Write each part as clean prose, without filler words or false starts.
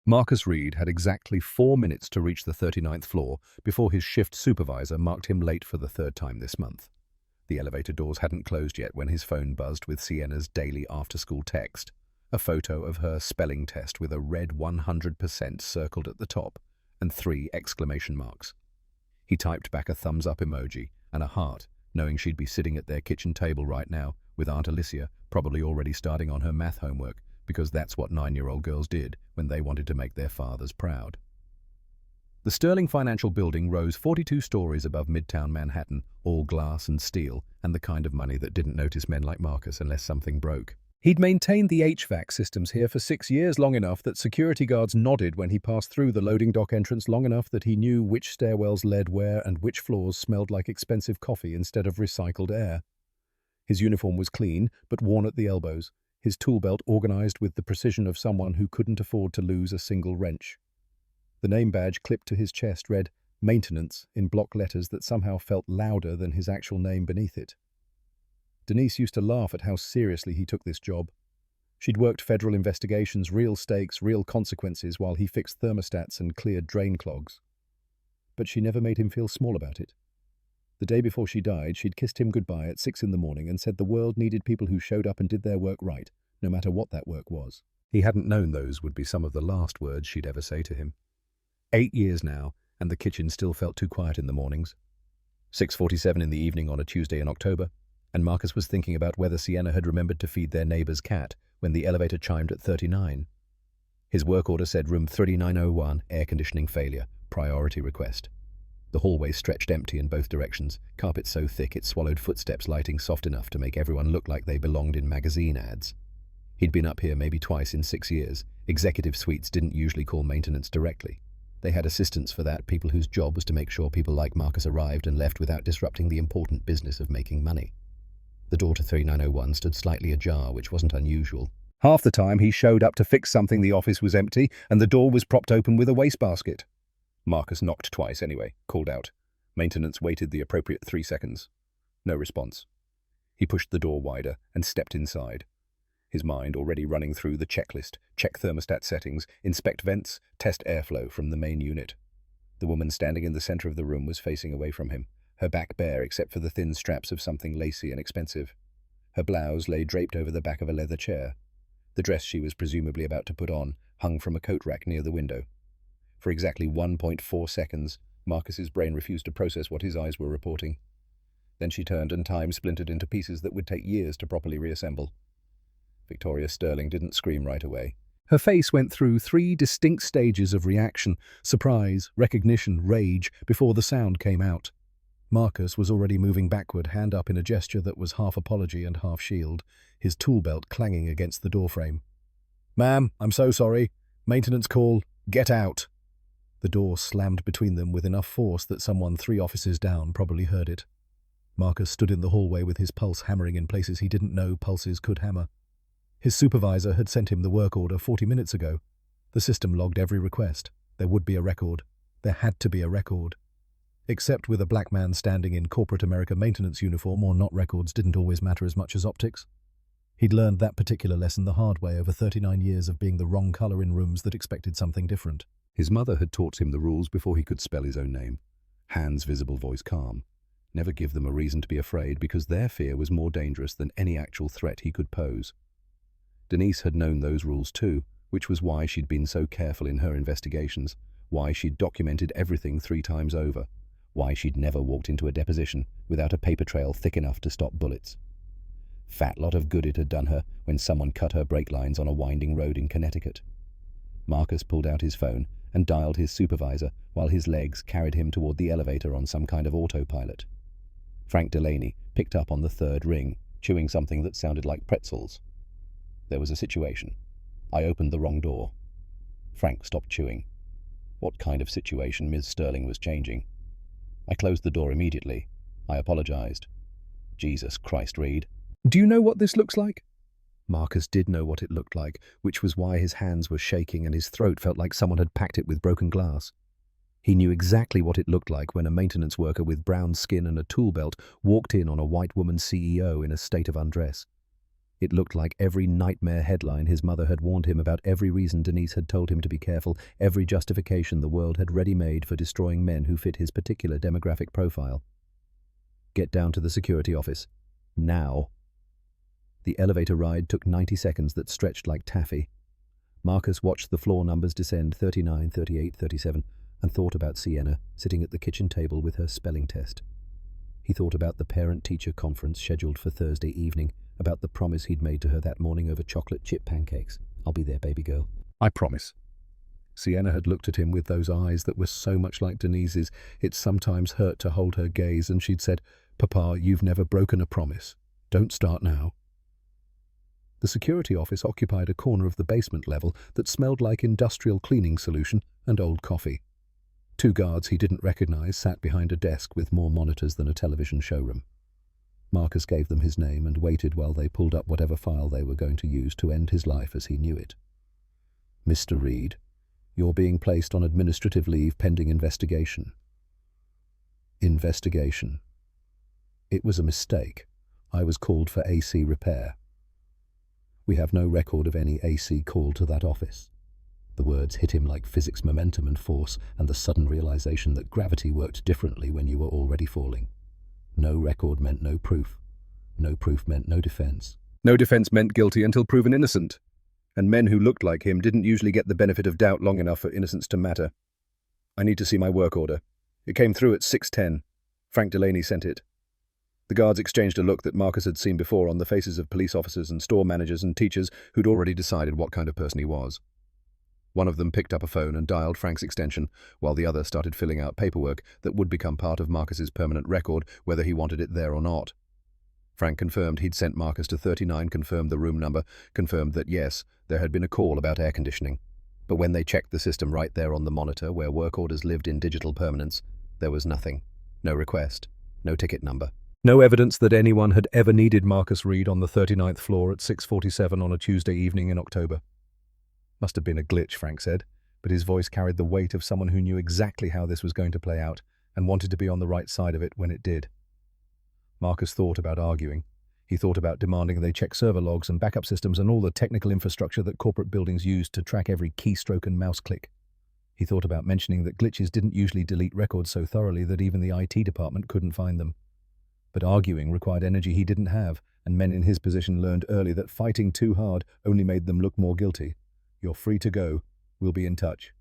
Marcus Reed had exactly 4 minutes to reach the 39th floor before his shift supervisor marked him late for the third time this month. The elevator doors hadn't closed yet when his phone buzzed with Sienna's daily after-school text, a photo of her spelling test with a red 100% circled at the top and 3 exclamation marks. He typed back a thumbs-up emoji and a heart, knowing she'd be sitting at their kitchen table right now with Aunt Alicia probably already starting on her math homework, because that's what 9-year-old girls did when they wanted to make their fathers proud. The Sterling Financial Building rose 42 stories above Midtown Manhattan, all glass and steel, and the kind of money that didn't notice men like Marcus unless something broke. He'd maintained the HVAC systems here for 6 years, long enough that security guards nodded when he passed through the loading dock entrance, long enough that he knew which stairwells led where and which floors smelled like expensive coffee instead of recycled air. His uniform was clean, but worn at the elbows, his tool belt organized with the precision of someone who couldn't afford to lose a single wrench. The name badge clipped to his chest read "Maintenance" in block letters that somehow felt louder than his actual name beneath it. Denise used to laugh at how seriously he took this job. She'd worked federal investigations, real stakes, real consequences, while he fixed thermostats and cleared drain clogs. But she never made him feel small about it. The day before she died, she'd kissed him goodbye at 6 in the morning and said the world needed people who showed up and did their work right, no matter what that work was. He hadn't known those would be some of the last words she'd ever say to him. 8 years now, and the kitchen still felt too quiet in the mornings. 6:47 in the evening on a Tuesday in October, and Marcus was thinking about whether Sienna had remembered to feed their neighbor's cat when the elevator chimed at 39. His work order said room 3901, air conditioning failure, priority request. The hallway stretched empty in both directions, carpet so thick it swallowed footsteps, lighting soft enough to make everyone look like they belonged in magazine ads. He'd been up here maybe twice in 6 years. Executive suites didn't usually call maintenance directly. They had assistants for that, people whose job was to make sure people like Marcus arrived and left without disrupting the important business of making money. The door to 3901 stood slightly ajar, which wasn't unusual. Half the time he showed up to fix something, the office was empty and the door was propped open with a wastebasket. Marcus knocked twice anyway, called out. Maintenance waited the appropriate 3 seconds. No response. He pushed the door wider and stepped inside. His mind already running through the checklist: check thermostat settings, inspect vents, test airflow from the main unit. The woman standing in the center of the room was facing away from him, her back bare except for the thin straps of something lacy and expensive. Her blouse lay draped over the back of a leather chair. The dress she was presumably about to put on hung from a coat rack near the window. For exactly 1.4 seconds, Marcus's brain refused to process what his eyes were reporting. Then she turned and time splintered into pieces that would take years to properly reassemble. Victoria Sterling didn't scream right away. Her face went through 3 distinct stages of reaction: surprise, recognition, rage, before the sound came out. Marcus was already moving backward, hand up in a gesture that was half apology and half shield, his tool belt clanging against the doorframe. "Ma'am, I'm so sorry. Maintenance call. Get out." The door slammed between them with enough force that someone 3 offices down probably heard it. Marcus stood in the hallway with his pulse hammering in places he didn't know pulses could hammer. His supervisor had sent him the work order 40 minutes ago. The system logged every request. There would be a record. There had to be a record. Except with a black man standing in corporate America maintenance uniform or not, records didn't always matter as much as optics. He'd learned that particular lesson the hard way over 39 years of being the wrong color in rooms that expected something different. His mother had taught him the rules before he could spell his own name. Hands visible, voice calm. Never give them a reason to be afraid, because their fear was more dangerous than any actual threat he could pose. Denise had known those rules too, which was why she'd been so careful in her investigations, why she'd documented everything 3 times over, why she'd never walked into a deposition without a paper trail thick enough to stop bullets. Fat lot of good it had done her when someone cut her brake lines on a winding road in Connecticut. Marcus pulled out his phone and dialed his supervisor while his legs carried him toward the elevator on some kind of autopilot. Frank Delaney picked up on the 3rd ring, chewing something that sounded like pretzels. There was a situation. I opened the wrong door. Frank stopped chewing. What kind of situation Ms. Sterling was changing? I closed the door immediately. I apologized. Jesus Christ, Reed. "Do you know what this looks like?" Marcus did know what it looked like, which was why his hands were shaking and his throat felt like someone had packed it with broken glass. He knew exactly what it looked like when a maintenance worker with brown skin and a tool belt walked in on a white woman CEO in a state of undress. It looked like every nightmare headline his mother had warned him about, every reason Denise had told him to be careful, every justification the world had ready-made for destroying men who fit his particular demographic profile. Get down to the security office. Now. The elevator ride took 90 seconds that stretched like taffy. Marcus watched the floor numbers descend 39, 38, 37, and thought about Sienna sitting at the kitchen table with her spelling test. He thought about the parent-teacher conference scheduled for Thursday evening, about the promise he'd made to her that morning over chocolate chip pancakes. "I'll be there, baby girl. I promise." Sienna had looked at him with those eyes that were so much like Denise's, it sometimes hurt to hold her gaze, and she'd said, "Papa, you've never broken a promise. Don't start now." The security office occupied a corner of the basement level that smelled like industrial cleaning solution and old coffee. 2 guards he didn't recognize sat behind a desk with more monitors than a television showroom. Marcus gave them his name and waited while they pulled up whatever file they were going to use to end his life as he knew it. "Mr. Reed, you're being placed on administrative leave pending investigation." Investigation. It was a mistake. I was called for AC repair. We have no record of any AC call to that office. The words hit him like physics momentum and force, and the sudden realization that gravity worked differently when you were already falling. No record meant no proof. No proof meant no defense. No defense meant guilty until proven innocent. And men who looked like him didn't usually get the benefit of doubt long enough for innocence to matter. "I need to see my work order. It came through at 6:10. Frank Delaney sent it." The guards exchanged a look that Marcus had seen before on the faces of police officers and store managers and teachers who'd already decided what kind of person he was. One of them picked up a phone and dialed Frank's extension, while the other started filling out paperwork that would become part of Marcus's permanent record, whether he wanted it there or not. Frank confirmed he'd sent Marcus to 39, confirmed the room number, confirmed that yes, there had been a call about air conditioning. But when they checked the system right there on the monitor where work orders lived in digital permanence, there was nothing. No request, no ticket number. No evidence that anyone had ever needed Marcus Reed on the 39th floor at 6:47 on a Tuesday evening in October. "Must have been a glitch," Frank said, but his voice carried the weight of someone who knew exactly how this was going to play out and wanted to be on the right side of it when it did. Marcus thought about arguing. He thought about demanding they check server logs and backup systems and all the technical infrastructure that corporate buildings use to track every keystroke and mouse click. He thought about mentioning that glitches didn't usually delete records so thoroughly that even the IT department couldn't find them. But arguing required energy he didn't have, and men in his position learned early that fighting too hard only made them look more guilty. "You're free to go. We'll be in touch."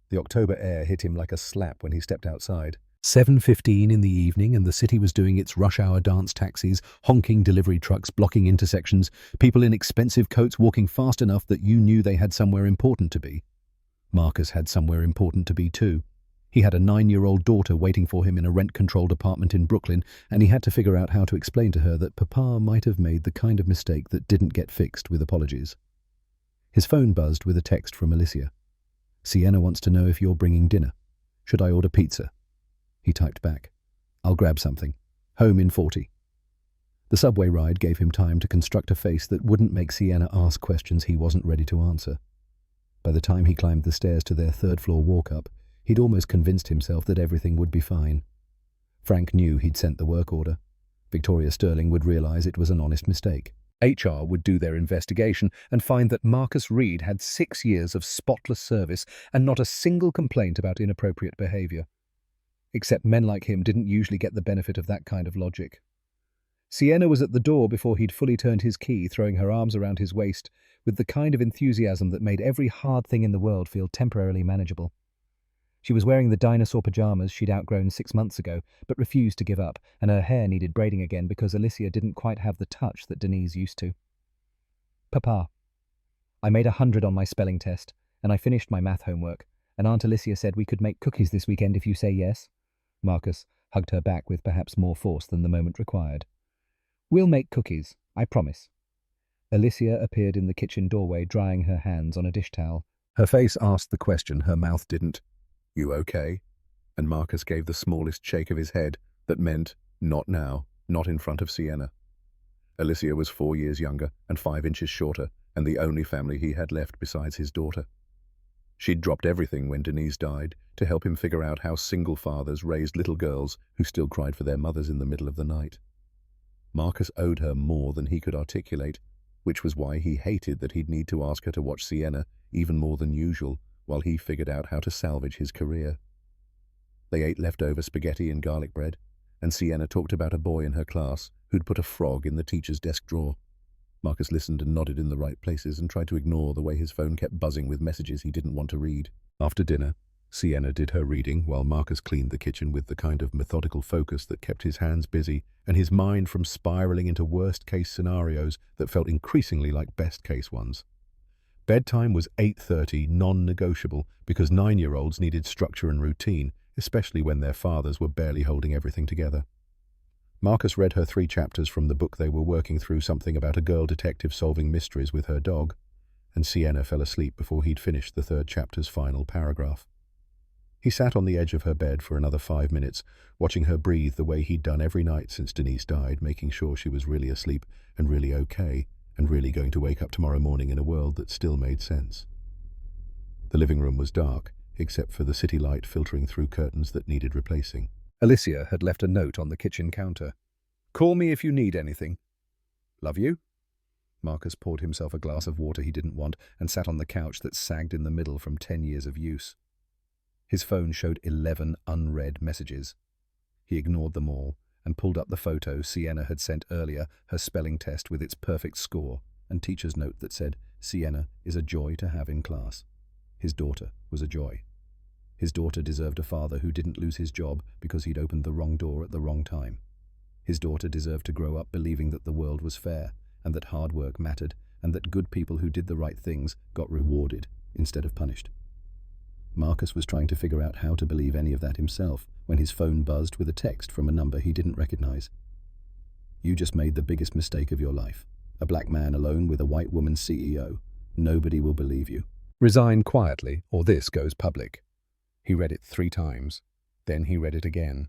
The October air hit him like a slap when he stepped outside. 7:15 in the evening, and the city was doing its rush-hour dance taxis, honking delivery trucks blocking intersections, people in expensive coats walking fast enough that you knew they had somewhere important to be. Marcus had somewhere important to be too. He had a 9-year-old daughter waiting for him in a rent-controlled apartment in Brooklyn, and he had to figure out how to explain to her that Papa might have made the kind of mistake that didn't get fixed with apologies. His phone buzzed with a text from Alicia. "Sienna wants to know if you're bringing dinner. Should I order pizza?" He typed back, "I'll grab something. Home in 40. The subway ride gave him time to construct a face that wouldn't make Sienna ask questions he wasn't ready to answer. By the time he climbed the stairs to their third-floor walk-up, he'd almost convinced himself that everything would be fine. Frank knew he'd sent the work order. Victoria Sterling would realize it was an honest mistake. HR would do their investigation and find that Marcus Reed had 6 years of spotless service and not a single complaint about inappropriate behavior. Except men like him didn't usually get the benefit of that kind of logic. Sienna was at the door before he'd fully turned his key, throwing her arms around his waist with the kind of enthusiasm that made every hard thing in the world feel temporarily manageable. She was wearing the dinosaur pajamas she'd outgrown 6 months ago, but refused to give up, and her hair needed braiding again because Alicia didn't quite have the touch that Denise used to. "Papa, I made 100 on my spelling test, and I finished my math homework, and Aunt Alicia said we could make cookies this weekend if you say yes." Marcus hugged her back with perhaps more force than the moment required. "We'll make cookies, I promise." Alicia appeared in the kitchen doorway, drying her hands on a dish towel. Her face asked the question, her mouth didn't. "You okay?" And Marcus gave the smallest shake of his head that meant, not now, not in front of Sienna. Alicia was 4 years younger and 5 inches shorter, and the only family he had left besides his daughter. She'd dropped everything when Denise died to help him figure out how single fathers raised little girls who still cried for their mothers in the middle of the night. Marcus owed her more than he could articulate, which was why he hated that he'd need to ask her to watch Sienna even more than usual while he figured out how to salvage his career. They ate leftover spaghetti and garlic bread, and Sienna talked about a boy in her class who'd put a frog in the teacher's desk drawer. Marcus listened and nodded in the right places and tried to ignore the way his phone kept buzzing with messages he didn't want to read. After dinner, Sienna did her reading while Marcus cleaned the kitchen with the kind of methodical focus that kept his hands busy and his mind from spiraling into worst-case scenarios that felt increasingly like best-case ones. Bedtime was 8:30, non-negotiable, because 9-year-olds needed structure and routine, especially when their fathers were barely holding everything together. Marcus read her 3 chapters from the book they were working through, something about a girl detective solving mysteries with her dog, and Sienna fell asleep before he'd finished the 3rd chapter's final paragraph. He sat on the edge of her bed for another 5 minutes, watching her breathe the way he'd done every night since Denise died, making sure she was really asleep and really okay, and really going to wake up tomorrow morning in a world that still made sense. The living room was dark, except for the city light filtering through curtains that needed replacing. Alicia had left a note on the kitchen counter. "Call me if you need anything. Love you." Marcus poured himself a glass of water he didn't want and sat on the couch that sagged in the middle from 10 years of use. His phone showed 11 unread messages. He ignored them all and pulled up the photo Sienna had sent earlier, her spelling test with its perfect score, and teacher's note that said, "Sienna is a joy to have in class." His daughter was a joy. His daughter deserved a father who didn't lose his job because he'd opened the wrong door at the wrong time. His daughter deserved to grow up believing that the world was fair, and that hard work mattered, and that good people who did the right things got rewarded instead of punished. Marcus was trying to figure out how to believe any of that himself when his phone buzzed with a text from a number he didn't recognize. "You just made the biggest mistake of your life. A black man alone with a white woman CEO. Nobody will believe you. Resign quietly, or this goes public." He read it 3 times. Then he read it again.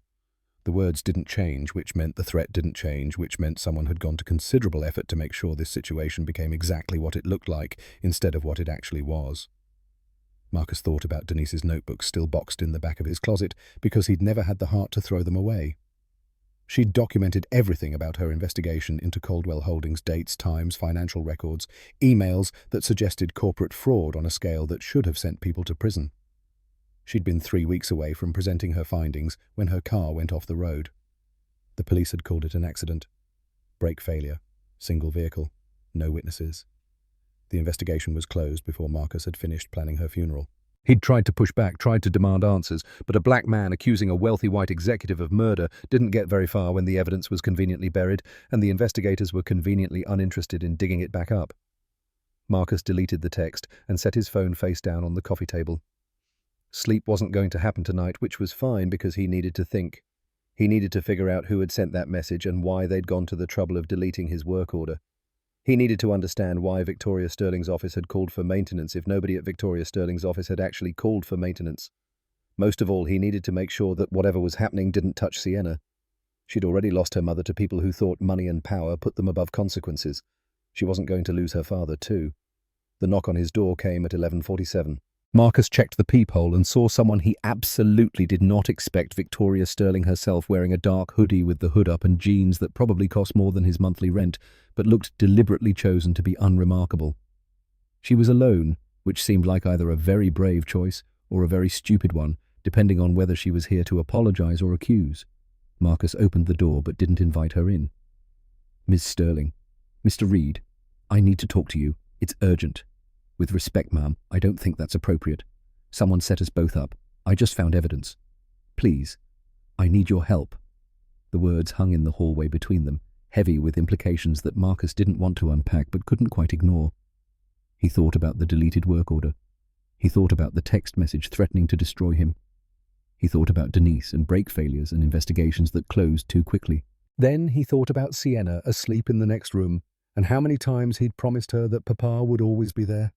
The words didn't change, which meant the threat didn't change, which meant someone had gone to considerable effort to make sure this situation became exactly what it looked like instead of what it actually was. Marcus thought about Denise's notebooks still boxed in the back of his closet because he'd never had the heart to throw them away. She'd documented everything about her investigation into Coldwell Holdings, dates, times, financial records, emails that suggested corporate fraud on a scale that should have sent people to prison. She'd been 3 weeks away from presenting her findings when her car went off the road. The police had called it an accident. Brake failure. Single vehicle. No witnesses. The investigation was closed before Marcus had finished planning her funeral. He'd tried to push back, tried to demand answers, but a black man accusing a wealthy white executive of murder didn't get very far when the evidence was conveniently buried, and the investigators were conveniently uninterested in digging it back up. Marcus deleted the text and set his phone face down on the coffee table. Sleep wasn't going to happen tonight, which was fine because he needed to think. He needed to figure out who had sent that message and why they'd gone to the trouble of deleting his work order. He needed to understand why Victoria Sterling's office had called for maintenance if nobody at Victoria Sterling's office had actually called for maintenance. Most of all, he needed to make sure that whatever was happening didn't touch Sienna. She'd already lost her mother to people who thought money and power put them above consequences. She wasn't going to lose her father, too. The knock on his door came at 11:47. Marcus checked the peephole and saw someone he absolutely did not expect, Victoria Sterling herself, wearing a dark hoodie with the hood up and jeans that probably cost more than his monthly rent, but looked deliberately chosen to be unremarkable. She was alone, which seemed like either a very brave choice or a very stupid one, depending on whether she was here to apologize or accuse. Marcus opened the door but didn't invite her in. "Miss Sterling. Mr. Reed. I need to talk to you. It's urgent. With respect, ma'am, I don't think that's appropriate. Someone set us both up. I just found evidence. Please, I need your help." The words hung in the hallway between them, heavy with implications that Marcus didn't want to unpack but couldn't quite ignore. He thought about the deleted work order. He thought about the text message threatening to destroy him. He thought about Denise and brake failures and investigations that closed too quickly. Then he thought about Sienna asleep in the next room, and how many times he'd promised her that Papa would always be there.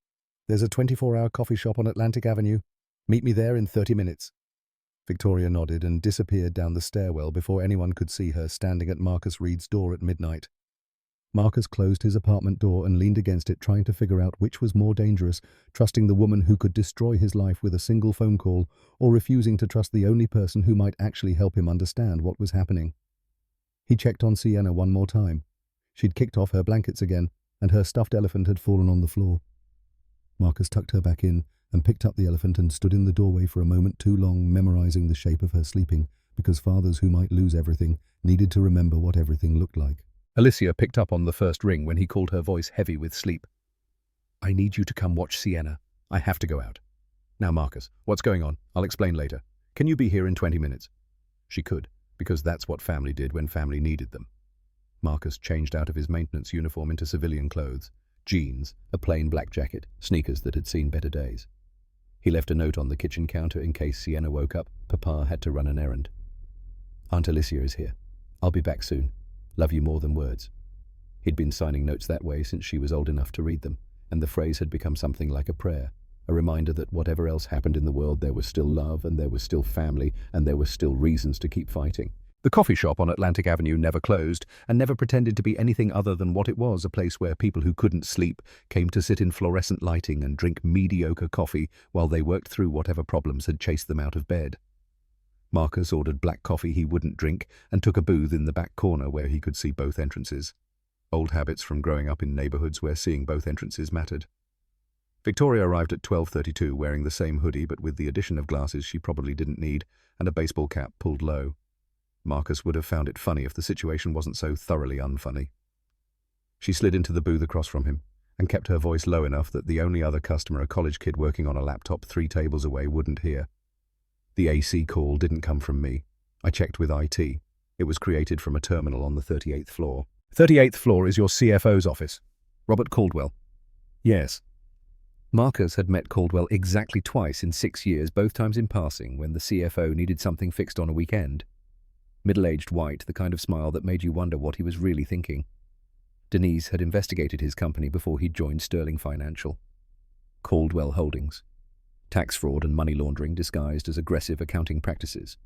"There's a 24-hour coffee shop on Atlantic Avenue. Meet me there in 30 minutes. Victoria nodded and disappeared down the stairwell before anyone could see her standing at Marcus Reed's door at midnight. Marcus closed his apartment door and leaned against it, trying to figure out which was more dangerous, trusting the woman who could destroy his life with a single phone call, or refusing to trust the only person who might actually help him understand what was happening. He checked on Sienna one more time. She'd kicked off her blankets again, and her stuffed elephant had fallen on the floor. Marcus tucked her back in and picked up the elephant and stood in the doorway for a moment too long, memorizing the shape of her sleeping, because fathers who might lose everything needed to remember what everything looked like. Alicia picked up on the first ring when he called her voice heavy with sleep. "I need you to come watch Sienna. I have to go out." "Now, Marcus, what's going on? I'll explain later. Can you be here in 20 minutes? She could, because that's what family did when family needed them. Marcus changed out of his maintenance uniform into civilian clothes, jeans, a plain black jacket, sneakers that had seen better days. He left a note on the kitchen counter in case Sienna woke up. Papa had to run an errand. "Aunt Alicia is here. I'll be back soon. Love you more than words." He'd been signing notes that way since she was old enough to read them, and the phrase had become something like a prayer, a reminder that whatever else happened in the world, there was still love, and there was still family, and there were still reasons to keep fighting. The coffee shop on Atlantic Avenue never closed, and never pretended to be anything other than what it was, a place where people who couldn't sleep came to sit in fluorescent lighting and drink mediocre coffee while they worked through whatever problems had chased them out of bed. Marcus ordered black coffee he wouldn't drink and took a booth in the back corner where he could see both entrances. Old habits from growing up in neighborhoods where seeing both entrances mattered. Victoria arrived at 12:32 wearing the same hoodie but with the addition of glasses she probably didn't need and a baseball cap pulled low. Marcus would have found it funny if the situation wasn't so thoroughly unfunny. She slid into the booth across from him and kept her voice low enough that the only other customer, a college kid working on a laptop 3 tables away, wouldn't hear. The AC call didn't come from me. I checked with IT. It was created from a terminal on the 38th floor. 38th floor is your CFO's office. Robert Caldwell. Yes. Marcus had met Caldwell exactly twice in 6 years, both times in passing, when the CFO needed something fixed on a weekend. Middle-aged white, the kind of smile that made you wonder what he was really thinking. Denise had investigated his company before he'd joined Sterling Financial. Caldwell Holdings. Tax fraud and money laundering disguised as aggressive accounting practices.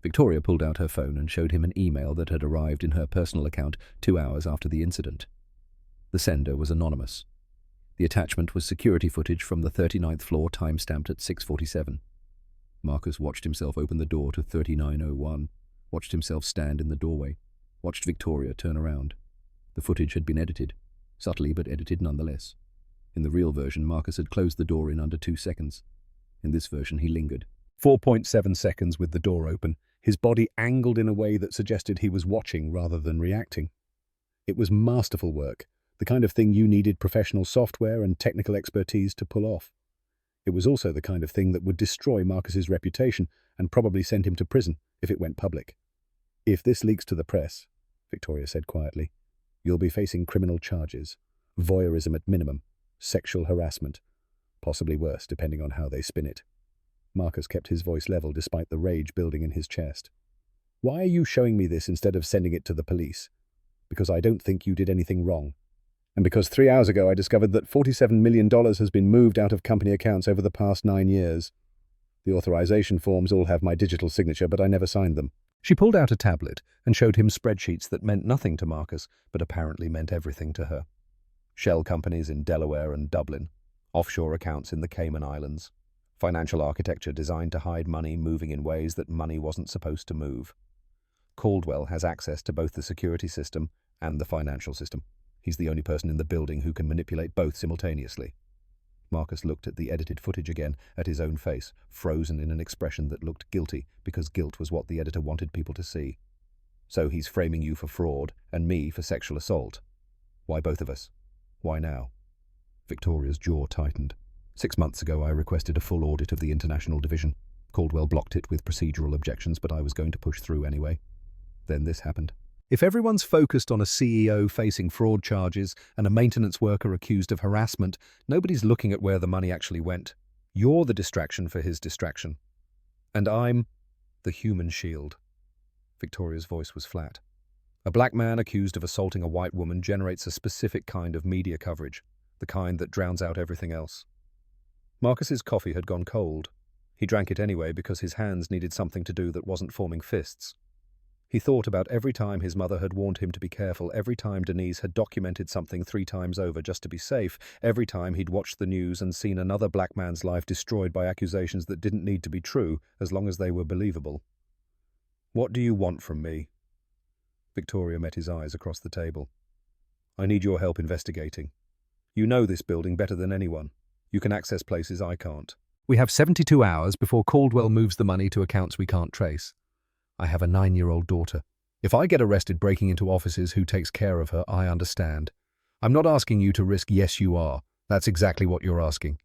Victoria pulled out her phone and showed him an email that had arrived in her personal account 2 hours after the incident. The sender was anonymous. The attachment was security footage from the 39th floor, time-stamped at 6:47. Marcus watched himself open the door to 3901, watched himself stand in the doorway, watched Victoria turn around. The footage had been edited, subtly but edited nonetheless. In the real version, Marcus had closed the door in under 2 seconds. In this version, he lingered. 4.7 seconds with the door open, his body angled in a way that suggested he was watching rather than reacting. It was masterful work, the kind of thing you needed professional software and technical expertise to pull off. It was also the kind of thing that would destroy Marcus's reputation and probably send him to prison if it went public. "If this leaks to the press," Victoria said quietly, "you'll be facing criminal charges, voyeurism at minimum, sexual harassment, possibly worse depending on how they spin it." Marcus kept his voice level despite the rage building in his chest. "Why are you showing me this instead of sending it to the police? Because I don't think you did anything wrong. And because 3 hours ago I discovered that $47 million has been moved out of company accounts over the past 9 years. The authorization forms all have my digital signature, but I never signed them." She pulled out a tablet and showed him spreadsheets that meant nothing to Marcus, but apparently meant everything to her. Shell companies in Delaware and Dublin, offshore accounts in the Cayman Islands, financial architecture designed to hide money moving in ways that money wasn't supposed to move. Caldwell has access to both the security system and the financial system. He's the only person in the building who can manipulate both simultaneously. Marcus looked at the edited footage again, at his own face, frozen in an expression that looked guilty, because guilt was what the editor wanted people to see. "So he's framing you for fraud, and me for sexual assault. Why both of us? Why now?" Victoria's jaw tightened. 6 months ago I requested a full audit of the international division. Caldwell blocked it with procedural objections, but I was going to push through anyway. Then this happened. If everyone's focused on a CEO facing fraud charges and a maintenance worker accused of harassment, nobody's looking at where the money actually went. You're the distraction for his distraction. And I'm the human shield. Victoria's voice was flat. A black man accused of assaulting a white woman generates a specific kind of media coverage, the kind that drowns out everything else. Marcus's coffee had gone cold. He drank it anyway because his hands needed something to do that wasn't forming fists. He thought about every time his mother had warned him to be careful, every time Denise had documented something 3 times over just to be safe, every time he'd watched the news and seen another black man's life destroyed by accusations that didn't need to be true, as long as they were believable. "What do you want from me?" Victoria met his eyes across the table. I need your help investigating. You know this building better than anyone. You can access places I can't. We have 72 hours before Caldwell moves the money to accounts we can't trace. I have a 9-year-old daughter. If I get arrested breaking into offices, who takes care of her? I understand. I'm not asking you to risk. Yes, you are. That's exactly what you're asking.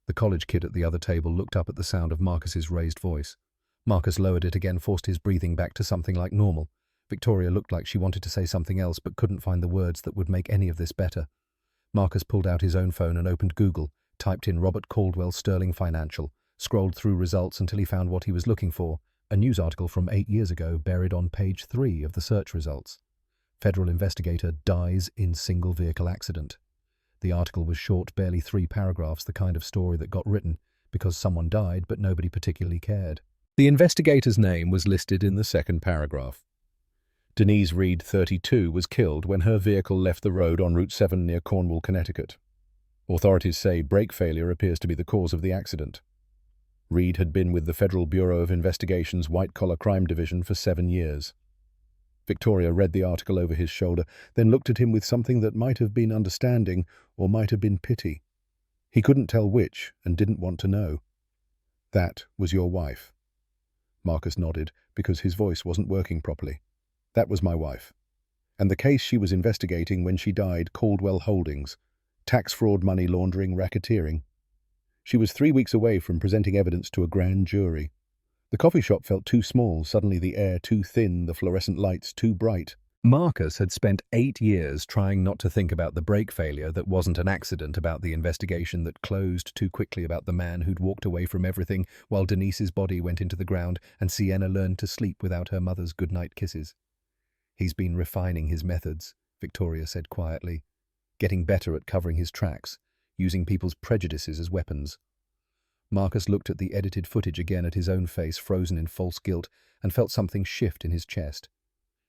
The college kid at the other table looked up at the sound of Marcus's raised voice. Marcus lowered it again, forced his breathing back to something like normal. Victoria looked like she wanted to say something else but couldn't find the words that would make any of this better. Marcus pulled out his own phone and opened Google, typed in Robert Caldwell Sterling Financial, scrolled through results until he found what he was looking for, a news article from 8 years ago buried on page 3 of the search results. Federal investigator dies in single vehicle accident. The article was short, barely 3 paragraphs, the kind of story that got written because someone died but nobody particularly cared. The investigator's name was listed in the second paragraph. Denise Reed, 32, was killed when her vehicle left the road on Route 7 near Cornwall, Connecticut. Authorities say brake failure appears to be the cause of the accident. Reed had been with the Federal Bureau of Investigation's White-Collar Crime Division for 7 years. Victoria read the article over his shoulder, then looked at him with something that might have been understanding or might have been pity. He couldn't tell which and didn't want to know. That was your wife. Marcus nodded because his voice wasn't working properly. That was my wife. And the case she was investigating when she died, Caldwell Holdings, tax fraud, money laundering, racketeering. She was 3 weeks away from presenting evidence to a grand jury. The coffee shop felt too small, suddenly the air too thin, the fluorescent lights too bright. Marcus had spent 8 years trying not to think about the brake failure that wasn't an accident, about the investigation that closed too quickly, about the man who'd walked away from everything while Denise's body went into the ground and Sienna learned to sleep without her mother's goodnight kisses. He's been refining his methods, Victoria said quietly, getting better at covering his tracks, using people's prejudices as weapons. Marcus looked at the edited footage again, at his own face frozen in false guilt, and felt something shift in his chest.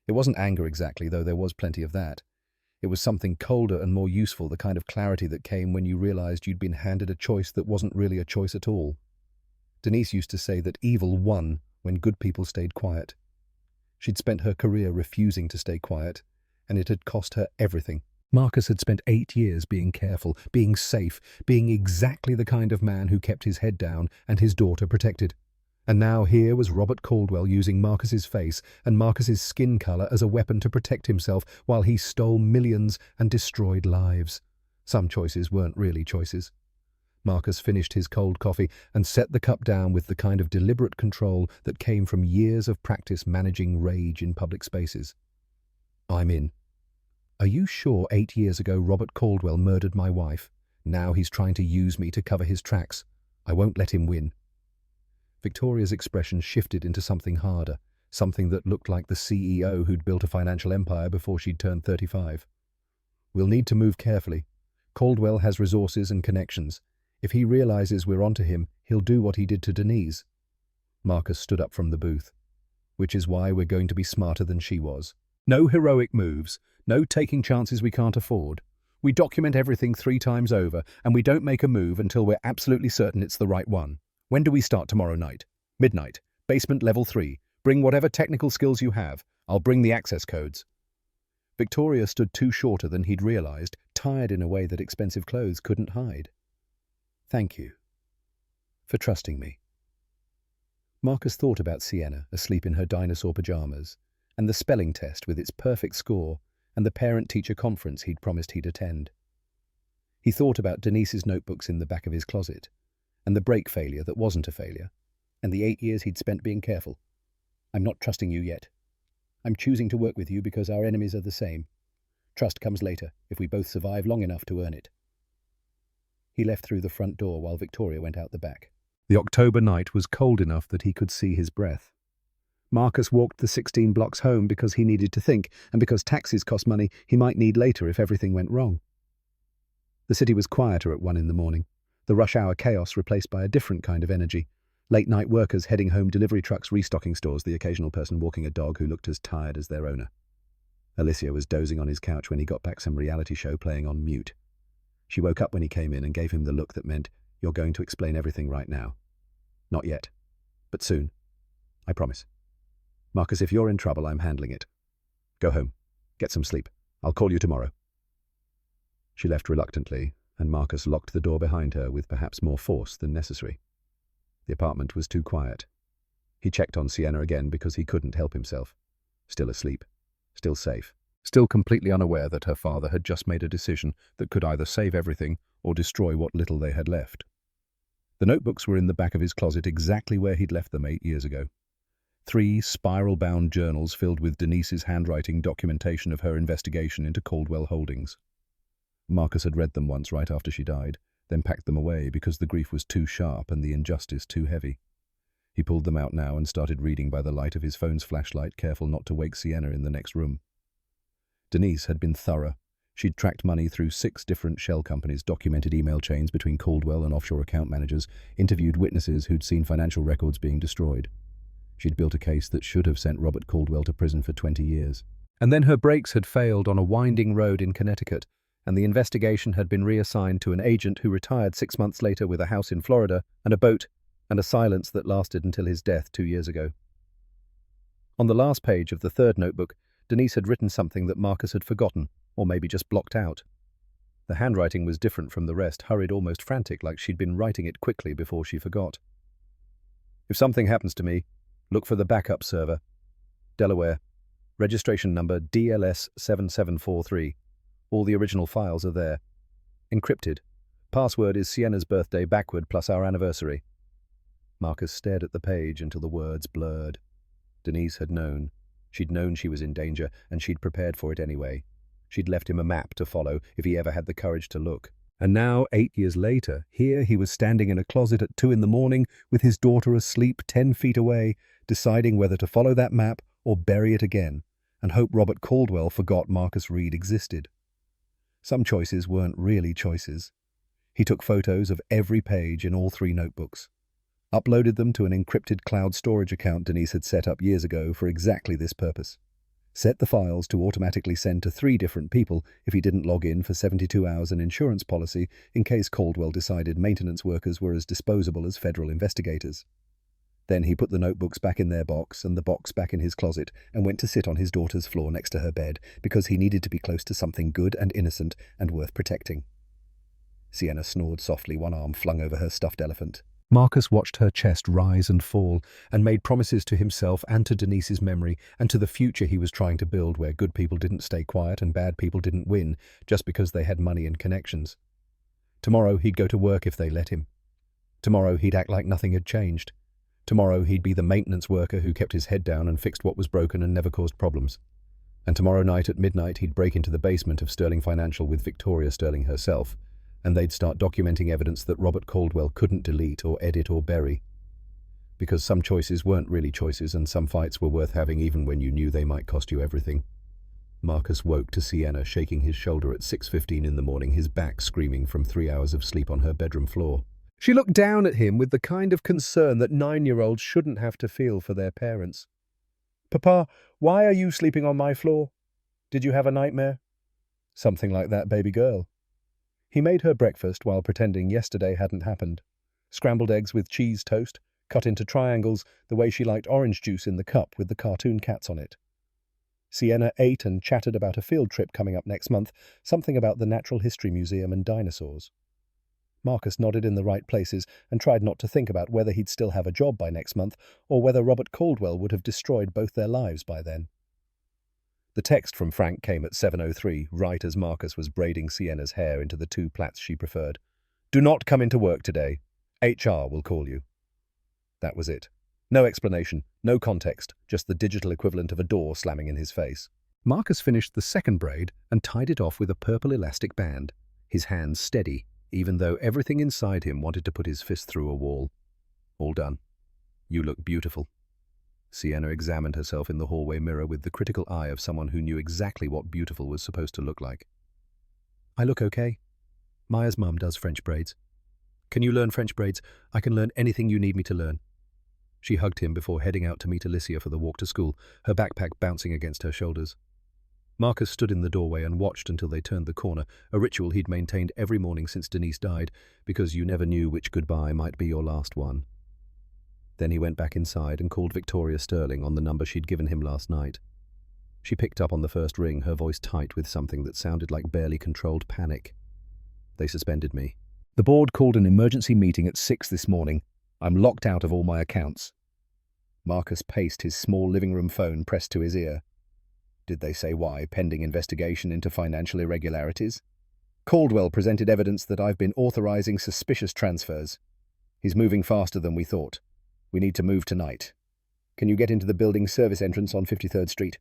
It wasn't anger exactly, though there was plenty of that. It was something colder and more useful, the kind of clarity that came when you realized you'd been handed a choice that wasn't really a choice at all. Denise used to say that evil won when good people stayed quiet. She'd spent her career refusing to stay quiet, and it had cost her everything. Marcus had spent 8 years being careful, being safe, being exactly the kind of man who kept his head down and his daughter protected. And now here was Robert Caldwell using Marcus's face and Marcus's skin color as a weapon to protect himself while he stole millions and destroyed lives. Some choices weren't really choices. Marcus finished his cold coffee and set the cup down with the kind of deliberate control that came from years of practice managing rage in public spaces. I'm in. Are you sure 8 years ago Robert Caldwell murdered my wife? Now he's trying to use me to cover his tracks. I won't let him win. Victoria's expression shifted into something harder, something that looked like the CEO who'd built a financial empire before she'd turned 35. We'll need to move carefully. Caldwell has resources and connections. If he realizes we're onto him, he'll do what he did to Denise. Marcus stood up from the booth. Which is why we're going to be smarter than she was. No heroic moves, no taking chances we can't afford. We document everything 3 times over, and we don't make a move until we're absolutely certain it's the right one. When do we start tomorrow night? Midnight. Basement level 3. Bring whatever technical skills you have. I'll bring the access codes. Victoria stood 2 shorter than he'd realized, tired in a way that expensive clothes couldn't hide. Thank you for trusting me. Marcus thought about Sienna, asleep in her dinosaur pajamas, and the spelling test with its perfect score, and the parent-teacher conference he'd promised he'd attend. He thought about Denise's notebooks in the back of his closet, and the brake failure that wasn't a failure, and the 8 years he'd spent being careful. I'm not trusting you yet. I'm choosing to work with you because our enemies are the same. Trust comes later, if we both survive long enough to earn it. He left through the front door while Victoria went out the back. The October night was cold enough that he could see his breath. Marcus walked the 16 blocks home because he needed to think, and because taxis cost money he might need later if everything went wrong. The city was quieter at 1 in the morning, the rush-hour chaos replaced by a different kind of energy. Late-night workers heading home, delivery trucks restocking stores, the occasional person walking a dog who looked as tired as their owner. Alicia was dozing on his couch when he got back, some reality show playing on mute. She woke up when he came in and gave him the look that meant, "You're going to explain everything right now." "Not yet, but soon. I promise. Marcus, if you're in trouble, I'm handling it. Go home. Get some sleep. I'll call you tomorrow." She left reluctantly, and Marcus locked the door behind her with perhaps more force than necessary. The apartment was too quiet. He checked on Sienna again because he couldn't help himself. Still asleep. Still safe. Still completely unaware that her father had just made a decision that could either save everything or destroy what little they had left. The notebooks were in the back of his closet exactly where he'd left them 8 years ago. 3 spiral-bound journals filled with Denise's handwriting documentation of her investigation into Caldwell Holdings. Marcus had read them once right after she died, then packed them away because the grief was too sharp and the injustice too heavy. He pulled them out now and started reading by the light of his phone's flashlight, careful not to wake Sienna in the next room. Denise had been thorough. She'd tracked money through 6 different shell companies, documented email chains between Caldwell and offshore account managers, interviewed witnesses who'd seen financial records being destroyed. She'd built a case that should have sent Robert Caldwell to prison for 20 years. And then her brakes had failed on a winding road in Connecticut, and the investigation had been reassigned to an agent who retired 6 months later with a house in Florida and a boat, and a silence that lasted until his death 2 years ago. On the last page of the 3rd notebook, Denise had written something that Marcus had forgotten, or maybe just blocked out. The handwriting was different from the rest, hurried, almost frantic, like she'd been writing it quickly before she forgot. If something happens to me, look for the backup server. Delaware. Registration number DLS7743. All the original files are there. Encrypted. Password is Sienna's birthday backward plus our anniversary. Marcus stared at the page until the words blurred. Denise had known. She'd known she was in danger, and she'd prepared for it anyway. She'd left him a map to follow if he ever had the courage to look. And now, 8 years later, here he was standing in a closet at 2 a.m. with his daughter asleep 10 feet away, deciding whether to follow that map or bury it again, and hope Robert Caldwell forgot Marcus Reed existed. Some choices weren't really choices. He took photos of every page in all 3 notebooks, uploaded them to an encrypted cloud storage account Denise had set up years ago for exactly this purpose. Set the files to automatically send to 3 different people if he didn't log in for 72 hours an insurance policy in case Caldwell decided maintenance workers were as disposable as federal investigators. Then he put the notebooks back in their box and the box back in his closet and went to sit on his daughter's floor next to her bed because he needed to be close to something good and innocent and worth protecting. Sienna snored softly, one arm flung over her stuffed elephant. Marcus watched her chest rise and fall and made promises to himself and to Denise's memory and to the future he was trying to build, where good people didn't stay quiet and bad people didn't win just because they had money and connections. Tomorrow he'd go to work if they let him. Tomorrow he'd act like nothing had changed. Tomorrow he'd be the maintenance worker who kept his head down and fixed what was broken and never caused problems. And tomorrow night at midnight he'd break into the basement of Sterling Financial with Victoria Sterling herself, and they'd start documenting evidence that Robert Caldwell couldn't delete or edit or bury. Because some choices weren't really choices, and some fights were worth having even when you knew they might cost you everything. Marcus woke to Sienna shaking his shoulder at 6:15 in the morning, his back screaming from 3 hours of sleep on her bedroom floor. She looked down at him with the kind of concern that 9-year-olds shouldn't have to feel for their parents. "Papa, why are you sleeping on my floor? Did you have a nightmare?" "Something like that, baby girl." He made her breakfast while pretending yesterday hadn't happened. Scrambled eggs with cheese toast, cut into triangles the way she liked orange juice in the cup with the cartoon cats on it. Sienna ate and chatted about a field trip coming up next month, something about the Natural History Museum and dinosaurs. Marcus nodded in the right places and tried not to think about whether he'd still have a job by next month or whether Robert Caldwell would have destroyed both their lives by then. The text from Frank came at 7:03, right as Marcus was braiding Sienna's hair into the 2 plaits she preferred. "Do not come into work today. HR will call you." That was it. No explanation, no context, just the digital equivalent of a door slamming in his face. Marcus finished the 2nd braid and tied it off with a purple elastic band, his hands steady, even though everything inside him wanted to put his fist through a wall. "All done. You look beautiful." Sienna examined herself in the hallway mirror with the critical eye of someone who knew exactly what beautiful was supposed to look like. "I look okay. Maya's mum does French braids. Can you learn French braids? I can learn anything you need me to learn." She hugged him before heading out to meet Alicia for the walk to school, her backpack bouncing against her shoulders. Marcus stood in the doorway and watched until they turned the corner, a ritual he'd maintained every morning since Denise died, because you never knew which goodbye might be your last one. Then he went back inside and called Victoria Sterling on the number she'd given him last night. She picked up on the first ring, her voice tight with something that sounded like barely controlled panic. They suspended me. The board called an emergency meeting at 6 this morning. I'm locked out of all my accounts. Marcus paced, his small living room phone pressed to his ear. Did they say why, pending investigation into financial irregularities? Caldwell presented evidence that I've been authorizing suspicious transfers. He's moving faster than we thought. We need to move tonight. Can you get into the building service entrance on 53rd Street?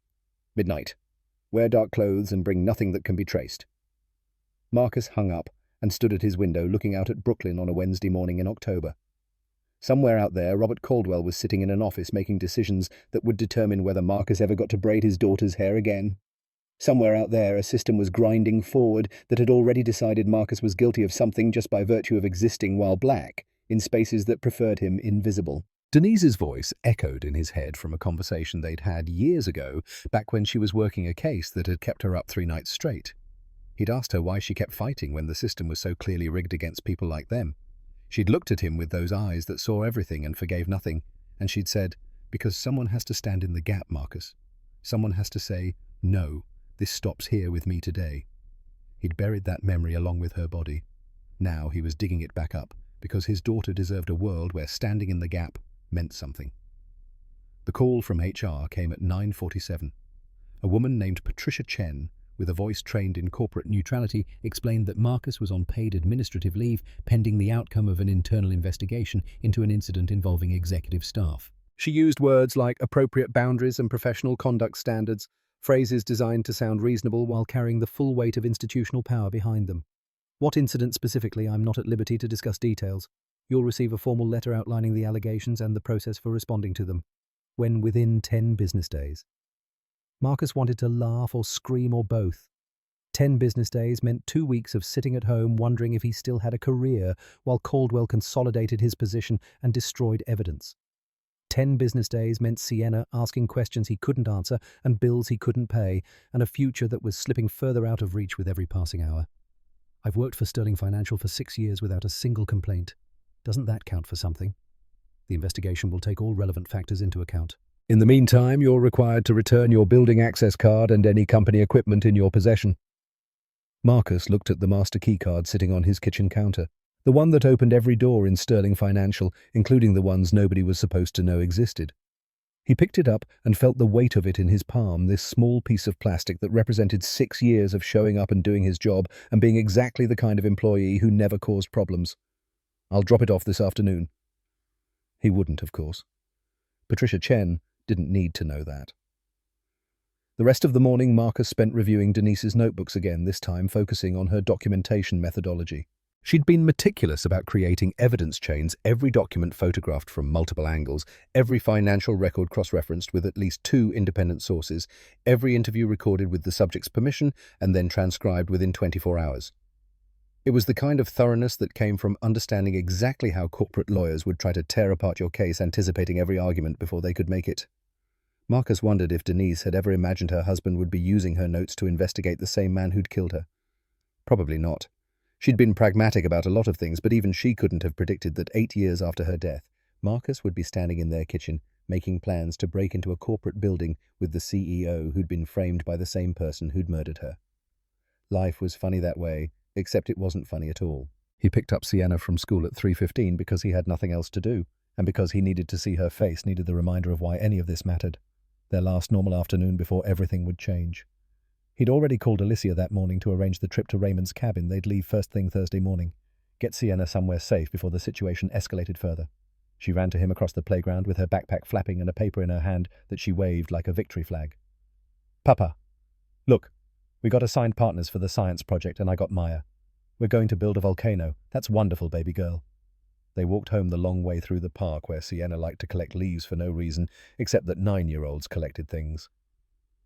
Midnight. Wear dark clothes and bring nothing that can be traced. Marcus hung up and stood at his window looking out at Brooklyn on a Wednesday morning in October. Somewhere out there, Robert Caldwell was sitting in an office making decisions that would determine whether Marcus ever got to braid his daughter's hair again. Somewhere out there, a system was grinding forward that had already decided Marcus was guilty of something just by virtue of existing while black, in spaces that preferred him invisible. Denise's voice echoed in his head from a conversation they'd had years ago, back when she was working a case that had kept her up 3 nights straight. He'd asked her why she kept fighting when the system was so clearly rigged against people like them. She'd looked at him with those eyes that saw everything and forgave nothing, and she'd said, "Because someone has to stand in the gap, Marcus. Someone has to say, no, this stops here with me today." He'd buried that memory along with her body. Now he was digging it back up, because his daughter deserved a world where standing in the gap meant something. The call from HR came at 9:47. A woman named Patricia Chen, with a voice trained in corporate neutrality, explained that Marcus was on paid administrative leave pending the outcome of an internal investigation into an incident involving executive staff. She used words like appropriate boundaries and professional conduct standards, phrases designed to sound reasonable while carrying the full weight of institutional power behind them. What incident specifically, I'm not at liberty to discuss details. You'll receive a formal letter outlining the allegations and the process for responding to them, when within 10 business days. Marcus wanted to laugh or scream or both. 10 business days meant 2 weeks of sitting at home wondering if he still had a career, while Caldwell consolidated his position and destroyed evidence. 10 business days meant Sienna asking questions he couldn't answer and bills he couldn't pay, and a future that was slipping further out of reach with every passing hour. I've worked for Sterling Financial for 6 years without a single complaint. Doesn't that count for something? The investigation will take all relevant factors into account. In the meantime, you're required to return your building access card and any company equipment in your possession. Marcus looked at the master key card sitting on his kitchen counter, the one that opened every door in Sterling Financial, including the ones nobody was supposed to know existed. He picked it up and felt the weight of it in his palm, this small piece of plastic that represented 6 years of showing up and doing his job and being exactly the kind of employee who never caused problems. "I'll drop it off this afternoon." He wouldn't, of course. Patricia Chen didn't need to know that. The rest of the morning, Marcus spent reviewing Denise's notebooks again, this time focusing on her documentation methodology. She'd been meticulous about creating evidence chains, every document photographed from multiple angles, every financial record cross-referenced with at least 2 independent sources, every interview recorded with the subject's permission and then transcribed within 24 hours. It was the kind of thoroughness that came from understanding exactly how corporate lawyers would try to tear apart your case, anticipating every argument before they could make it. Marcus wondered if Denise had ever imagined her husband would be using her notes to investigate the same man who'd killed her. Probably not. She'd been pragmatic about a lot of things, but even she couldn't have predicted that 8 years after her death, Marcus would be standing in their kitchen, making plans to break into a corporate building with the CEO who'd been framed by the same person who'd murdered her. Life was funny that way, except it wasn't funny at all. He picked up Sienna from school at 3:15 because he had nothing else to do, and because he needed to see her face, needed the reminder of why any of this mattered. Their last normal afternoon before everything would change. He'd already called Alicia that morning to arrange the trip to Raymond's cabin. They'd leave first thing Thursday morning. Get Sienna somewhere safe before the situation escalated further. She ran to him across the playground with her backpack flapping and a paper in her hand that she waved like a victory flag. "Papa, look, we got assigned partners for the science project and I got Maya. We're going to build a volcano. That's wonderful, baby girl." They walked home the long way through the park where Sienna liked to collect leaves for no reason, except that 9-year-olds collected things.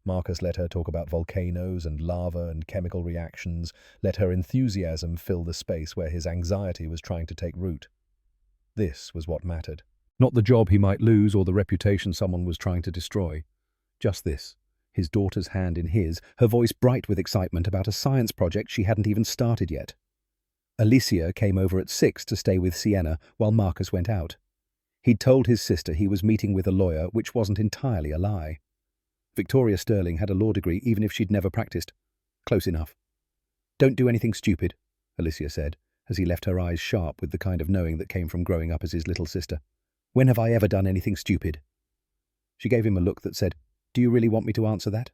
Marcus let her talk about volcanoes and lava and chemical reactions, let her enthusiasm fill the space where his anxiety was trying to take root. This was what mattered. Not the job he might lose or the reputation someone was trying to destroy. Just this, his daughter's hand in his, her voice bright with excitement about a science project she hadn't even started yet. Alicia came over at 6 to stay with Sienna while Marcus went out. He'd told his sister he was meeting with a lawyer, which wasn't entirely a lie. Victoria Sterling had a law degree even if she'd never practiced. Close enough. "Don't do anything stupid. Alicia said, as he left her eyes sharp with the kind of knowing that came from growing up as his little sister. When have I ever done anything stupid? She gave him a look that said, Do you really want me to answer that?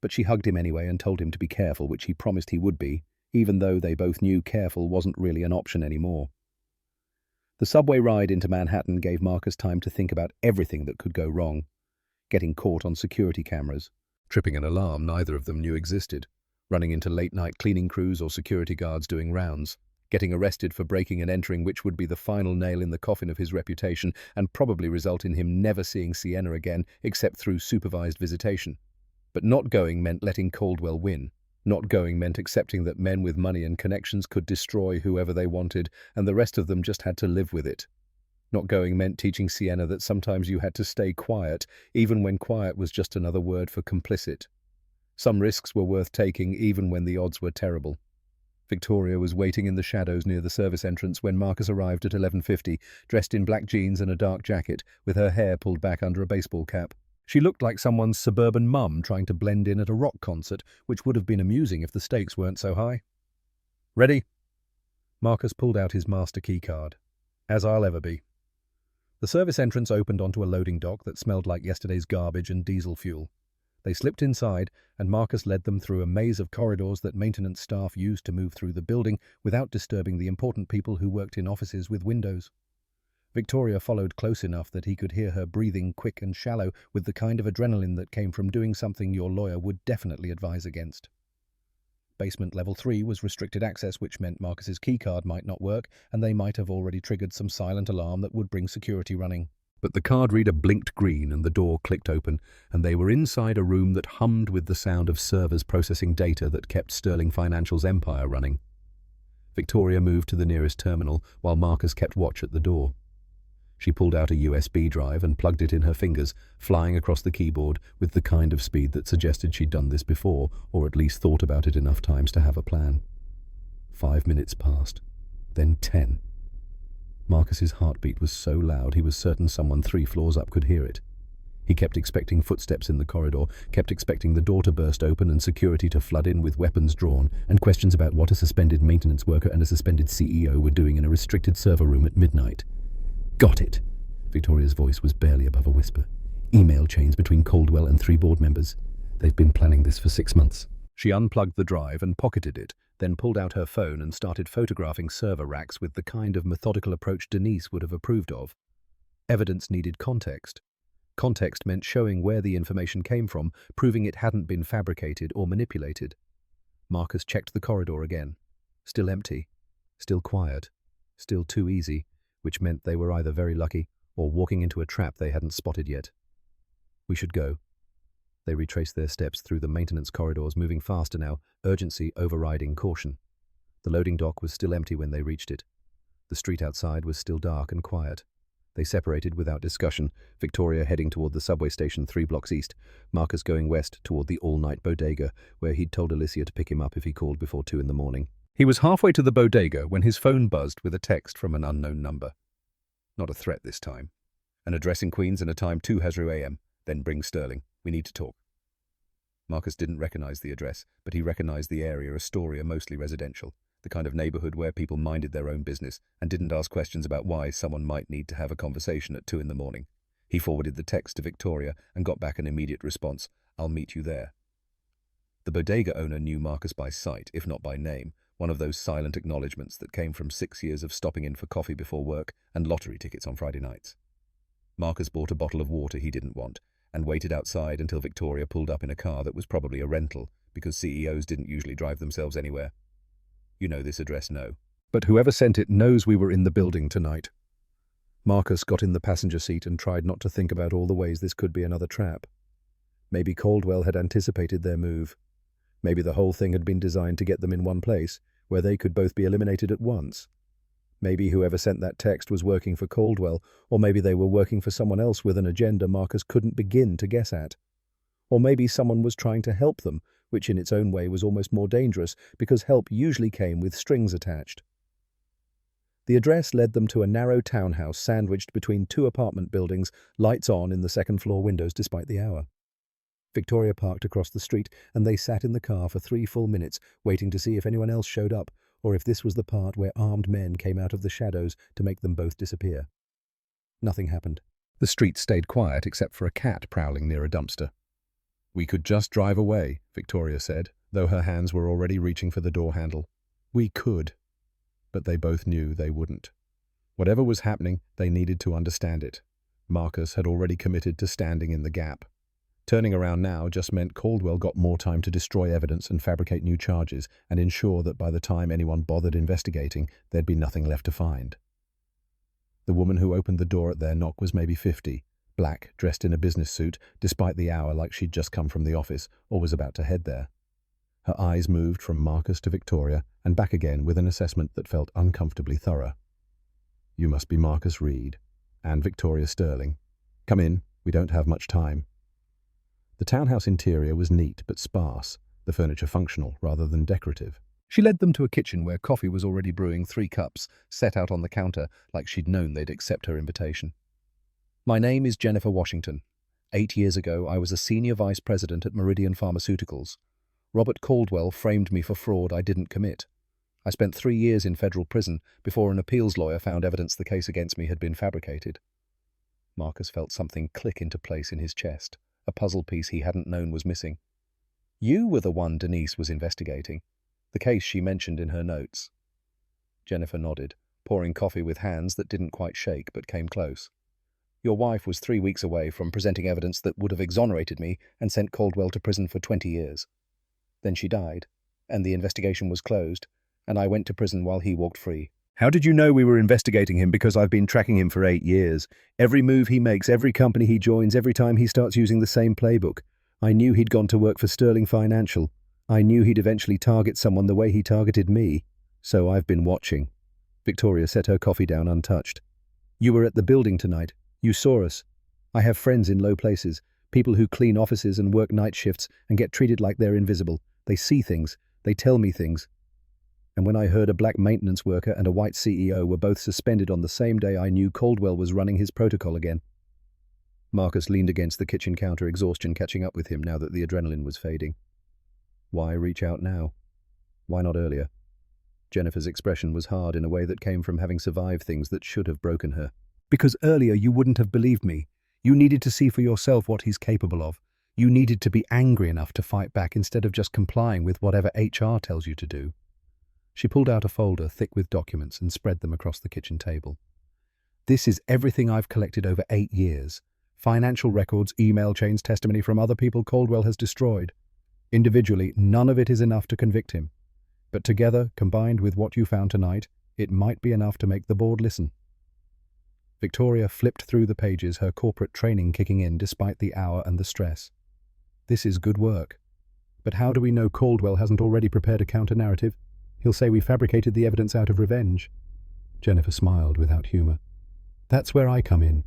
But she hugged him anyway and told him to be careful, which he promised he would be, even though they both knew careful wasn't really an option anymore. The subway ride into Manhattan gave Marcus time to think about everything that could go wrong. Getting caught on security cameras, tripping an alarm neither of them knew existed, running into late-night cleaning crews or security guards doing rounds, getting arrested for breaking and entering, which would be the final nail in the coffin of his reputation and probably result in him never seeing Sienna again except through supervised visitation. But not going meant letting Caldwell win. Not going meant accepting that men with money and connections could destroy whoever they wanted, and the rest of them just had to live with it. Not going meant teaching Sienna that sometimes you had to stay quiet, even when quiet was just another word for complicit. Some risks were worth taking, even when the odds were terrible. Victoria was waiting in the shadows near the service entrance when Marcus arrived at 11:50, dressed in black jeans and a dark jacket, with her hair pulled back under a baseball cap. She looked like someone's suburban mum trying to blend in at a rock concert, which would have been amusing if the stakes weren't so high. Ready? Marcus pulled out his master key card. As I'll ever be. The service entrance opened onto a loading dock that smelled like yesterday's garbage and diesel fuel. They slipped inside, and Marcus led them through a maze of corridors that maintenance staff used to move through the building without disturbing the important people who worked in offices with windows. Victoria followed close enough that he could hear her breathing quick and shallow with the kind of adrenaline that came from doing something your lawyer would definitely advise against. Basement level 3 was restricted access, which meant Marcus's keycard might not work, and they might have already triggered some silent alarm that would bring security running. But the card reader blinked green and the door clicked open, and they were inside a room that hummed with the sound of servers processing data that kept Sterling Financial's empire running. Victoria moved to the nearest terminal while Marcus kept watch at the door. She pulled out a USB drive and plugged it in her fingers, flying across the keyboard with the kind of speed that suggested she'd done this before, or at least thought about it enough times to have a plan. 5 minutes passed, then 10. Marcus's heartbeat was so loud he was certain someone 3 floors up could hear it. He kept expecting footsteps in the corridor, kept expecting the door to burst open and security to flood in with weapons drawn, and questions about what a suspended maintenance worker and a suspended CEO were doing in a restricted server room at midnight. Got it! Victoria's voice was barely above a whisper. Email chains between Caldwell and 3 board members. They've been planning this for 6 months. She unplugged the drive and pocketed it, then pulled out her phone and started photographing server racks with the kind of methodical approach Denise would have approved of. Evidence needed context. Context meant showing where the information came from, proving it hadn't been fabricated or manipulated. Marcus checked the corridor again. Still empty. Still quiet. Still too easy, which meant they were either very lucky or walking into a trap they hadn't spotted yet. We should go. They retraced their steps through the maintenance corridors, moving faster now, urgency overriding caution. The loading dock was still empty when they reached it. The street outside was still dark and quiet. They separated without discussion, Victoria heading toward the subway station 3 blocks east, Marcus going west toward the all-night bodega, where he'd told Alicia to pick him up if he called before 2 in the morning. He was halfway to the bodega when his phone buzzed with a text from an unknown number. Not a threat this time. An address in Queens and a time 2:00 a.m. Then bring Sterling. We need to talk. Marcus didn't recognize the address, but he recognized the area, Astoria, mostly residential, the kind of neighborhood where people minded their own business and didn't ask questions about why someone might need to have a conversation at 2 in the morning. He forwarded the text to Victoria and got back an immediate response, "I'll meet you there." The bodega owner knew Marcus by sight, if not by name, one of those silent acknowledgements that came from 6 years of stopping in for coffee before work and lottery tickets on Friday nights. Marcus bought a bottle of water he didn't want and waited outside until Victoria pulled up in a car that was probably a rental, because CEOs didn't usually drive themselves anywhere. "You know this address, no? But whoever sent it knows we were in the building tonight." Marcus got in the passenger seat and tried not to think about all the ways this could be another trap. Maybe Caldwell had anticipated their move. Maybe the whole thing had been designed to get them in one place, where they could both be eliminated at once. Maybe whoever sent that text was working for Caldwell, or maybe they were working for someone else with an agenda Marcus couldn't begin to guess at. Or maybe someone was trying to help them, which in its own way was almost more dangerous, because help usually came with strings attached. The address led them to a narrow townhouse sandwiched between 2 apartment buildings, lights on in the second-floor windows despite the hour. Victoria parked across the street, and they sat in the car for 3 full minutes, waiting to see if anyone else showed up, or if this was the part where armed men came out of the shadows to make them both disappear. Nothing happened. The street stayed quiet except for a cat prowling near a dumpster. "We could just drive away," Victoria said, though her hands were already reaching for the door handle. "We could." But they both knew they wouldn't. Whatever was happening, they needed to understand it. Marcus had already committed to standing in the gap. Turning around now just meant Caldwell got more time to destroy evidence and fabricate new charges and ensure that by the time anyone bothered investigating, there'd be nothing left to find. The woman who opened the door at their knock was maybe 50, black, dressed in a business suit, despite the hour, like she'd just come from the office or was about to head there. Her eyes moved from Marcus to Victoria and back again with an assessment that felt uncomfortably thorough. "You must be Marcus Reed and Victoria Sterling. Come in, we don't have much time." The townhouse interior was neat but sparse, the furniture functional rather than decorative. She led them to a kitchen where coffee was already brewing, 3 cups, set out on the counter like she'd known they'd accept her invitation. "My name is Jennifer Washington. 8 years ago, I was a senior vice president at Meridian Pharmaceuticals. Robert Caldwell framed me for fraud I didn't commit. I spent 3 years in federal prison before an appeals lawyer found evidence the case against me had been fabricated." Marcus felt something click into place in his chest, a puzzle piece he hadn't known was missing. "You were the one Denise was investigating, the case she mentioned in her notes." Jennifer nodded, pouring coffee with hands that didn't quite shake but came close. "Your wife was 3 weeks away from presenting evidence that would have exonerated me and sent Caldwell to prison for 20 years. Then she died, and the investigation was closed, and I went to prison while he walked free." "How did you know we were investigating him? Because I've been tracking him for 8 years. Every move he makes, every company he joins, every time he starts using the same playbook. I knew he'd gone to work for Sterling Financial. I knew he'd eventually target someone the way he targeted me. So I've been watching." Victoria set her coffee down untouched. "You were at the building tonight. You saw us. I have friends in low places, people who clean offices and work night shifts and get treated like they're invisible. They see things. They tell me things. And when I heard a black maintenance worker and a white CEO were both suspended on the same day, I knew Caldwell was running his protocol again." Marcus leaned against the kitchen counter, exhaustion catching up with him now that the adrenaline was fading. Why reach out now? Why not earlier? Jennifer's expression was hard in a way that came from having survived things that should have broken her. "Because earlier you wouldn't have believed me. You needed to see for yourself what he's capable of. You needed to be angry enough to fight back instead of just complying with whatever HR tells you to do." She pulled out a folder thick with documents and spread them across the kitchen table. "This is everything I've collected over 8 years. Financial records, email chains, testimony from other people Caldwell has destroyed. Individually, none of it is enough to convict him. But together, combined with what you found tonight, it might be enough to make the board listen." Victoria flipped through the pages, her corporate training kicking in despite the hour and the stress. "This is good work. But how do we know Caldwell hasn't already prepared a counter-narrative? He'll say we fabricated the evidence out of revenge." Jennifer smiled without humor. "That's where I come in.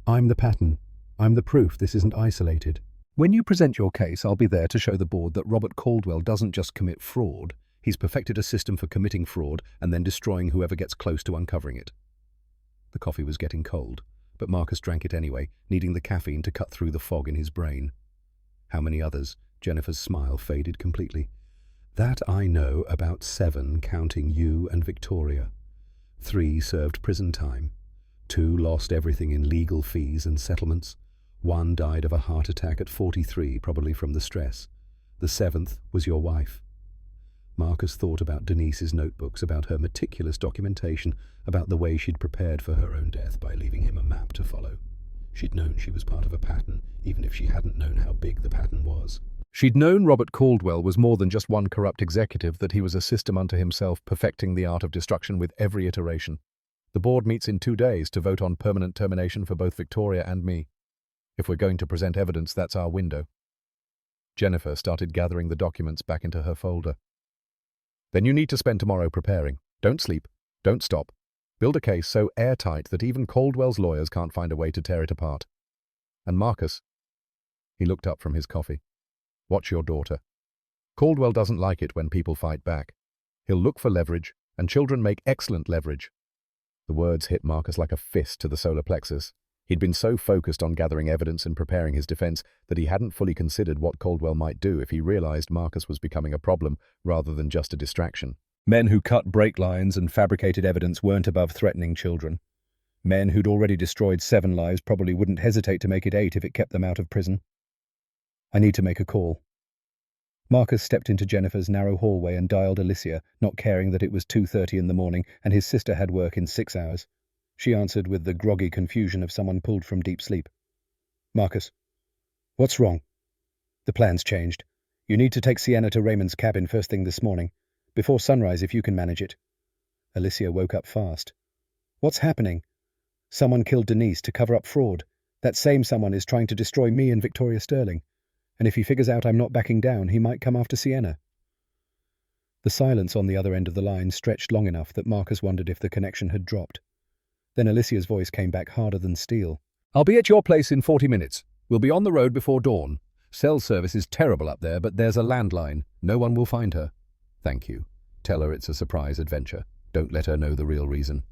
I'm the pattern. I'm the proof this isn't isolated. When you present your case, I'll be there to show the board that Robert Caldwell doesn't just commit fraud. He's perfected a system for committing fraud and then destroying whoever gets close to uncovering it." The coffee was getting cold, but Marcus drank it anyway, needing the caffeine to cut through the fog in his brain. "How many others?" Jennifer's smile faded completely. "That I know about 7, counting you and Victoria. 3 served prison time. 2 lost everything in legal fees and settlements. 1 died of a heart attack at 43, probably from the stress. The 7th was your wife." Marcus thought about Denise's notebooks, about her meticulous documentation, about the way she'd prepared for her own death by leaving him a map to follow. She'd known she was part of a pattern, even if she hadn't known how big the pattern was. She'd known Robert Caldwell was more than just one corrupt executive, that he was a system unto himself, perfecting the art of destruction with every iteration. "The board meets in 2 days to vote on permanent termination for both Victoria and me. If we're going to present evidence, that's our window." Jennifer started gathering the documents back into her folder. "Then you need to spend tomorrow preparing. Don't sleep. Don't stop. Build a case so airtight that even Caldwell's lawyers can't find a way to tear it apart. And Marcus," he looked up from his coffee, "watch your daughter. Caldwell doesn't like it when people fight back. He'll look for leverage, and children make excellent leverage." The words hit Marcus like a fist to the solar plexus. He'd been so focused on gathering evidence and preparing his defense that he hadn't fully considered what Caldwell might do if he realized Marcus was becoming a problem rather than just a distraction. Men who cut brake lines and fabricated evidence weren't above threatening children. Men who'd already destroyed 7 lives probably wouldn't hesitate to make it 8 if it kept them out of prison. I need to make a call. Marcus stepped into Jennifer's narrow hallway and dialed Alicia, not caring that it was 2:30 in the morning and his sister had work in 6 hours. She answered with the groggy confusion of someone pulled from deep sleep. Marcus, what's wrong? The plan's changed. You need to take Sienna to Raymond's cabin first thing this morning. Before sunrise, if you can manage it. Alicia woke up fast. What's happening? Someone killed Denise to cover up fraud. That same someone is trying to destroy me and Victoria Sterling. And if he figures out I'm not backing down, he might come after Sienna. The silence on the other end of the line stretched long enough that Marcus wondered if the connection had dropped. Then Alicia's voice came back harder than steel. I'll be at your place in 40 minutes. We'll be on the road before dawn. Cell service is terrible up there, but there's a landline. No one will find her. Thank you. Tell her it's a surprise adventure. Don't let her know the real reason.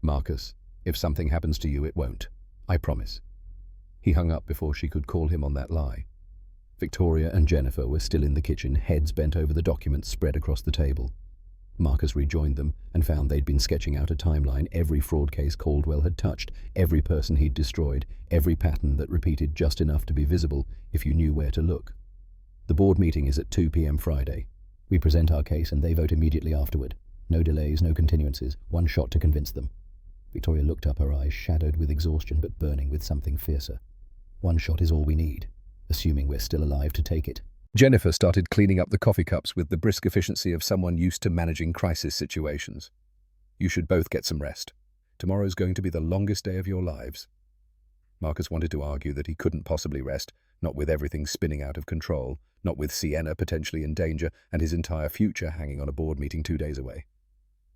Marcus, if something happens to you, it won't. I promise. He hung up before she could call him on that lie. Victoria and Jennifer were still in the kitchen, heads bent over the documents spread across the table. Marcus rejoined them and found they'd been sketching out a timeline, every fraud case Caldwell had touched, every person he'd destroyed, every pattern that repeated just enough to be visible if you knew where to look. The board meeting is at 2 p.m. Friday. We present our case and they vote immediately afterward. No delays, no continuances, one shot to convince them. Victoria looked up, her eyes shadowed with exhaustion but burning with something fiercer. One shot is all we need, assuming we're still alive to take it. Jennifer started cleaning up the coffee cups with the brisk efficiency of someone used to managing crisis situations. You should both get some rest. Tomorrow's going to be the longest day of your lives. Marcus wanted to argue that he couldn't possibly rest, not with everything spinning out of control, not with Sienna potentially in danger and his entire future hanging on a board meeting 2 days away.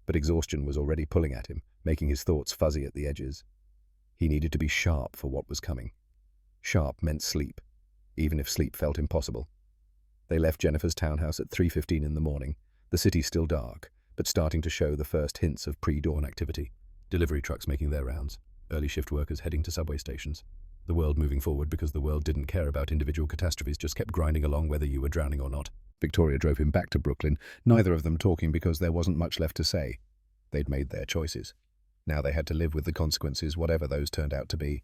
But exhaustion was already pulling at him, making his thoughts fuzzy at the edges. He needed to be sharp for what was coming. Sharp meant sleep, even if sleep felt impossible. They left Jennifer's townhouse at 3:15 in the morning, the city still dark, but starting to show the first hints of pre-dawn activity. Delivery trucks making their rounds, early shift workers heading to subway stations. The world moving forward because the world didn't care about individual catastrophes, just kept grinding along whether you were drowning or not. Victoria drove him back to Brooklyn, neither of them talking because there wasn't much left to say. They'd made their choices. Now they had to live with the consequences, whatever those turned out to be.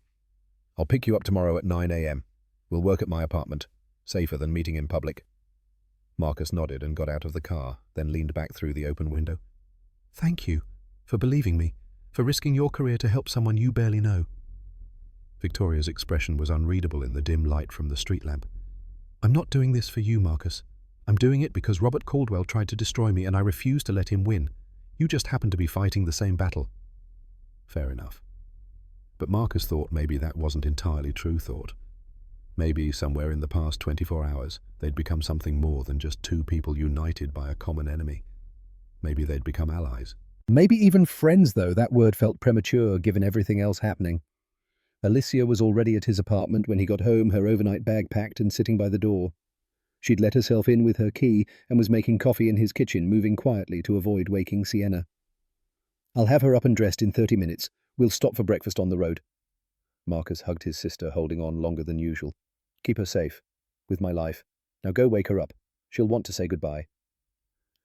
I'll pick you up tomorrow at 9 a.m. We'll work at my apartment. Safer than meeting in public. Marcus nodded and got out of the car, then leaned back through the open window. Thank you for believing me, for risking your career to help someone you barely know. Victoria's expression was unreadable in the dim light from the street lamp. I'm not doing this for you, Marcus. I'm doing it because Robert Caldwell tried to destroy me and I refused to let him win. You just happened to be fighting the same battle. Fair enough. But Marcus thought maybe that wasn't entirely true thought. Maybe somewhere in the past 24 hours, they'd become something more than just two people united by a common enemy. Maybe they'd become allies. Maybe even friends, though. That word felt premature given everything else happening. Alicia was already at his apartment when he got home, her overnight bag packed and sitting by the door. She'd let herself in with her key and was making coffee in his kitchen, moving quietly to avoid waking Sienna. I'll have her up and dressed in 30 minutes. We'll stop for breakfast on the road. Marcus hugged his sister, holding on longer than usual. Keep her safe. With my life. Now go wake her up. She'll want to say goodbye.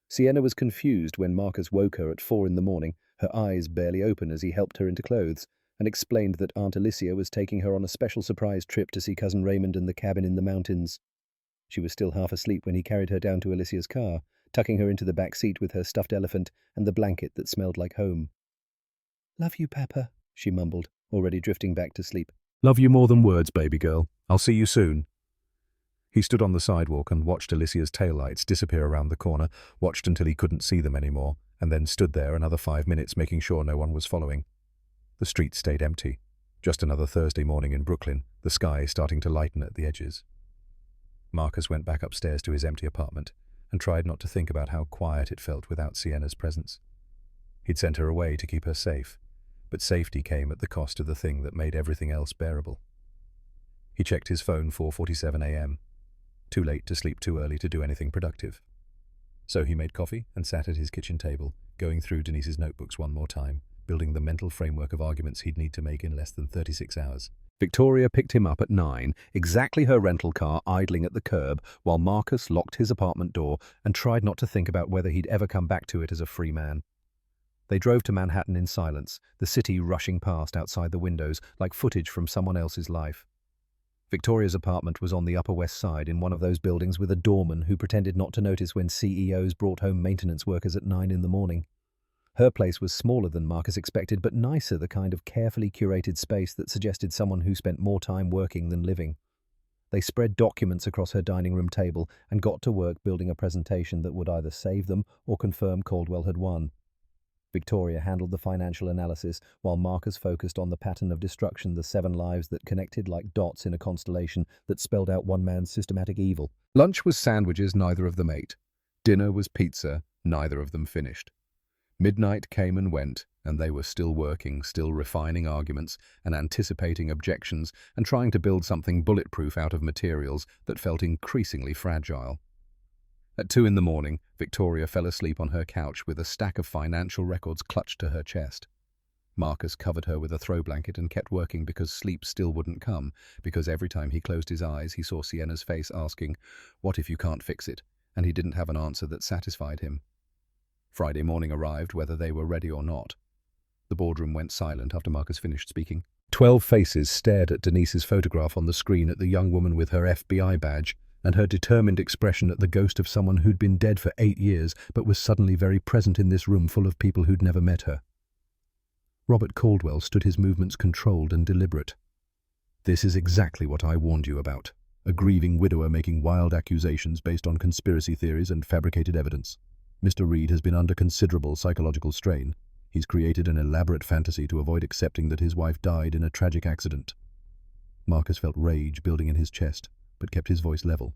Sienna was confused when Marcus woke her at 4 in the morning, her eyes barely open as he helped her into clothes, and explained that Aunt Alicia was taking her on a special surprise trip to see Cousin Raymond and the cabin in the mountains. She was still half asleep when he carried her down to Alicia's car, tucking her into the back seat with her stuffed elephant and the blanket that smelled like home. Love you, Papa, she mumbled, already drifting back to sleep. Love you more than words, baby girl. I'll see you soon. He stood on the sidewalk and watched Alicia's taillights disappear around the corner, watched until he couldn't see them anymore, and then stood there another 5 minutes making sure no one was following. The street stayed empty. Just another Thursday morning in Brooklyn, the sky starting to lighten at the edges. Marcus went back upstairs to his empty apartment and tried not to think about how quiet it felt without Sienna's presence. He'd sent her away to keep her safe, but safety came at the cost of the thing that made everything else bearable. He checked his phone 4:47 a.m. Too late to sleep, too early to do anything productive. So he made coffee and sat at his kitchen table, going through Denise's notebooks one more time, building the mental framework of arguments he'd need to make in less than 36 hours. Victoria picked him up at 9, exactly her rental car idling at the curb, while Marcus locked his apartment door and tried not to think about whether he'd ever come back to it as a free man. They drove to Manhattan in silence, the city rushing past outside the windows like footage from someone else's life. Victoria's apartment was on the Upper West Side in one of those buildings with a doorman who pretended not to notice when CEOs brought home maintenance workers at 9 in the morning. Her place was smaller than Marcus expected, but nicer, the kind of carefully curated space that suggested someone who spent more time working than living. They spread documents across her dining room table and got to work building a presentation that would either save them or confirm Caldwell had won. Victoria handled the financial analysis, while Marcus focused on the pattern of destruction, the 7 lives that connected like dots in a constellation that spelled out one man's systematic evil. Lunch was sandwiches, neither of them ate. Dinner was pizza, neither of them finished. Midnight came and went, and they were still working, still refining arguments and anticipating objections and trying to build something bulletproof out of materials that felt increasingly fragile. At 2 in the morning, Victoria fell asleep on her couch with a stack of financial records clutched to her chest. Marcus covered her with a throw blanket and kept working because sleep still wouldn't come, because every time he closed his eyes he saw Sienna's face asking, "What if you can't fix it?" and he didn't have an answer that satisfied him. Friday morning arrived, whether they were ready or not. The boardroom went silent after Marcus finished speaking. 12 faces stared at Denise's photograph on the screen, at the young woman with her FBI badge, and her determined expression at the ghost of someone who'd been dead for 8 years but was suddenly very present in this room full of people who'd never met her. Robert Caldwell stood, his movements controlled and deliberate. "This is exactly what I warned you about. A grieving widower making wild accusations based on conspiracy theories and fabricated evidence. Mr. Reed has been under considerable psychological strain. He's created an elaborate fantasy to avoid accepting that his wife died in a tragic accident." Marcus felt rage building in his chest, but kept his voice level.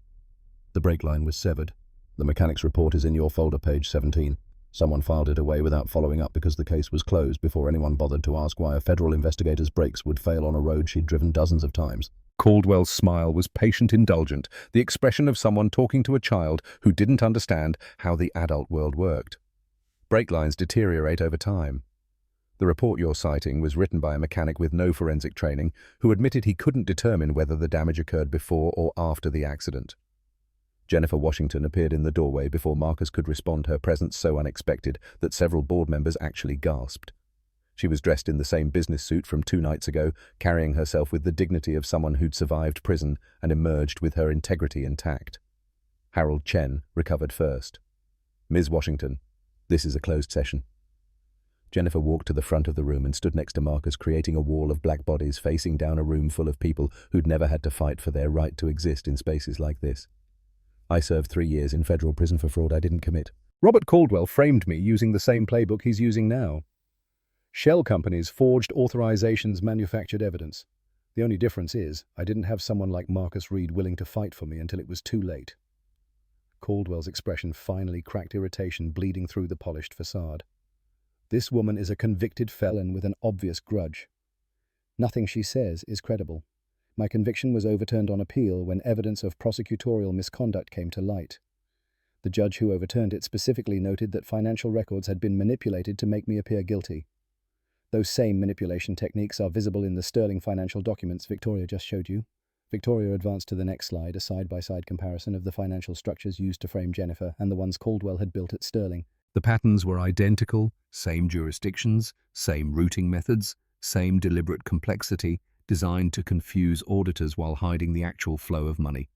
The brake line was severed. "The mechanic's report is in your folder, page 17. Someone filed it away without following up because the case was closed before anyone bothered to ask why a federal investigator's brakes would fail on a road she'd driven dozens of times." Caldwell's smile was patient, indulgent, the expression of someone talking to a child who didn't understand how the adult world worked. "Brake lines deteriorate over time. The report you're citing was written by a mechanic with no forensic training who admitted he couldn't determine whether the damage occurred before or after the accident." Jennifer Washington appeared in the doorway before Marcus could respond, her presence so unexpected that several board members actually gasped. She was dressed in the same business suit from 2 nights ago, carrying herself with the dignity of someone who'd survived prison and emerged with her integrity intact. Harold Chen recovered first. "Ms. Washington, this is a closed session." Jennifer walked to the front of the room and stood next to Marcus, creating a wall of black bodies facing down a room full of people who'd never had to fight for their right to exist in spaces like this. "I served 3 years in federal prison for fraud I didn't commit. Robert Caldwell framed me using the same playbook he's using now. Shell companies forged authorizations, manufactured evidence. The only difference is, I didn't have someone like Marcus Reed willing to fight for me until it was too late." Caldwell's expression finally cracked irritation bleeding through the polished facade. "This woman is a convicted felon with an obvious grudge. Nothing she says is credible. My conviction was overturned on appeal when evidence of prosecutorial misconduct came to light. The judge who overturned it specifically noted that financial records had been manipulated to make me appear guilty. Those same manipulation techniques are visible in the sterling financial documents Victoria just showed you." Victoria advanced to the next slide, a side-by-side comparison of the financial structures used to frame Jennifer and the ones Caldwell had built at Sterling. The patterns were identical, same jurisdictions, same routing methods, same deliberate complexity, designed to confuse auditors while hiding the actual flow of money.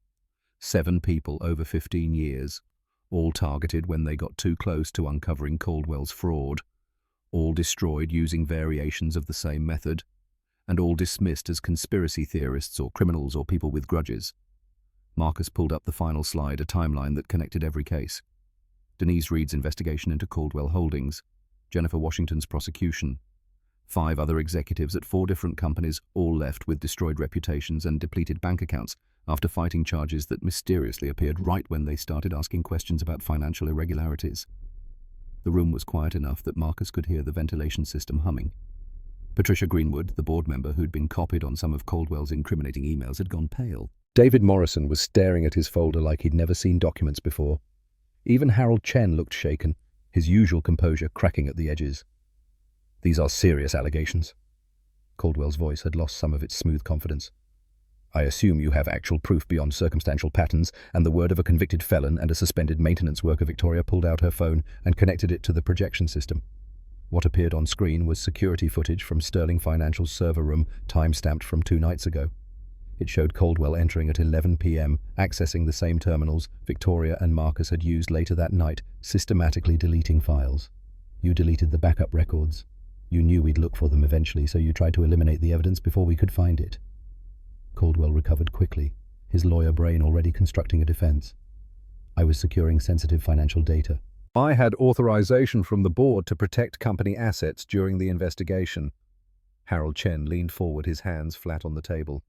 7 people over 15 years, all targeted when they got too close to uncovering Caldwell's fraud, all destroyed using variations of the same method, and all dismissed as conspiracy theorists or criminals or people with grudges. Marcus pulled up the final slide, a timeline that connected every case. Denise Reed's investigation into Caldwell Holdings, Jennifer Washington's prosecution, 5 other executives at 4 different companies, all left with destroyed reputations and depleted bank accounts after fighting charges that mysteriously appeared right when they started asking questions about financial irregularities. The room was quiet enough that Marcus could hear the ventilation system humming. Patricia Greenwood, the board member who'd been copied on some of Caldwell's incriminating emails, had gone pale. David Morrison was staring at his folder like he'd never seen documents before. Even Harold Chen looked shaken, his usual composure cracking at the edges. "These are serious allegations." Caldwell's voice had lost some of its smooth confidence. "I assume you have actual proof beyond circumstantial patterns and the word of a convicted felon and a suspended maintenance worker." Victoria pulled out her phone and connected it to the projection system. What appeared on screen was security footage from Sterling Financial's server room, time-stamped from 2 nights ago. It showed Caldwell entering at 11 p.m., accessing the same terminals Victoria and Marcus had used later that night, systematically deleting files. "You deleted the backup records. You knew we'd look for them eventually, so you tried to eliminate the evidence before we could find it." Caldwell recovered quickly, his lawyer brain already constructing a defense. "I was securing sensitive financial data. I had authorization from the board to protect company assets during the investigation." Harold Chen leaned forward, his hands flat on the table.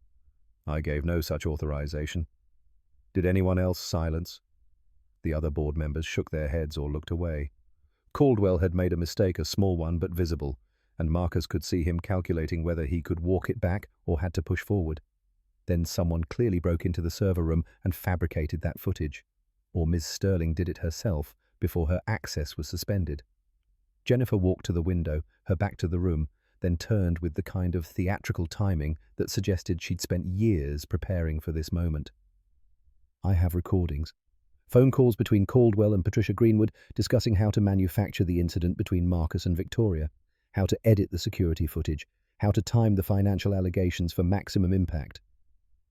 "I gave no such authorization." "Did anyone else?" Silence. The other board members shook their heads or looked away. Caldwell had made a mistake, a small one but visible, and Marcus could see him calculating whether he could walk it back or had to push forward. Then someone clearly broke into the server room and fabricated that footage. Or Ms. Sterling did it herself before her access was suspended. Jennifer walked to the window, her back to the room, then turned with the kind of theatrical timing that suggested she'd spent years preparing for this moment. "I have recordings. Phone calls between Caldwell and Patricia Greenwood discussing how to manufacture the incident between Marcus and Victoria, how to edit the security footage, how to time the financial allegations for maximum impact."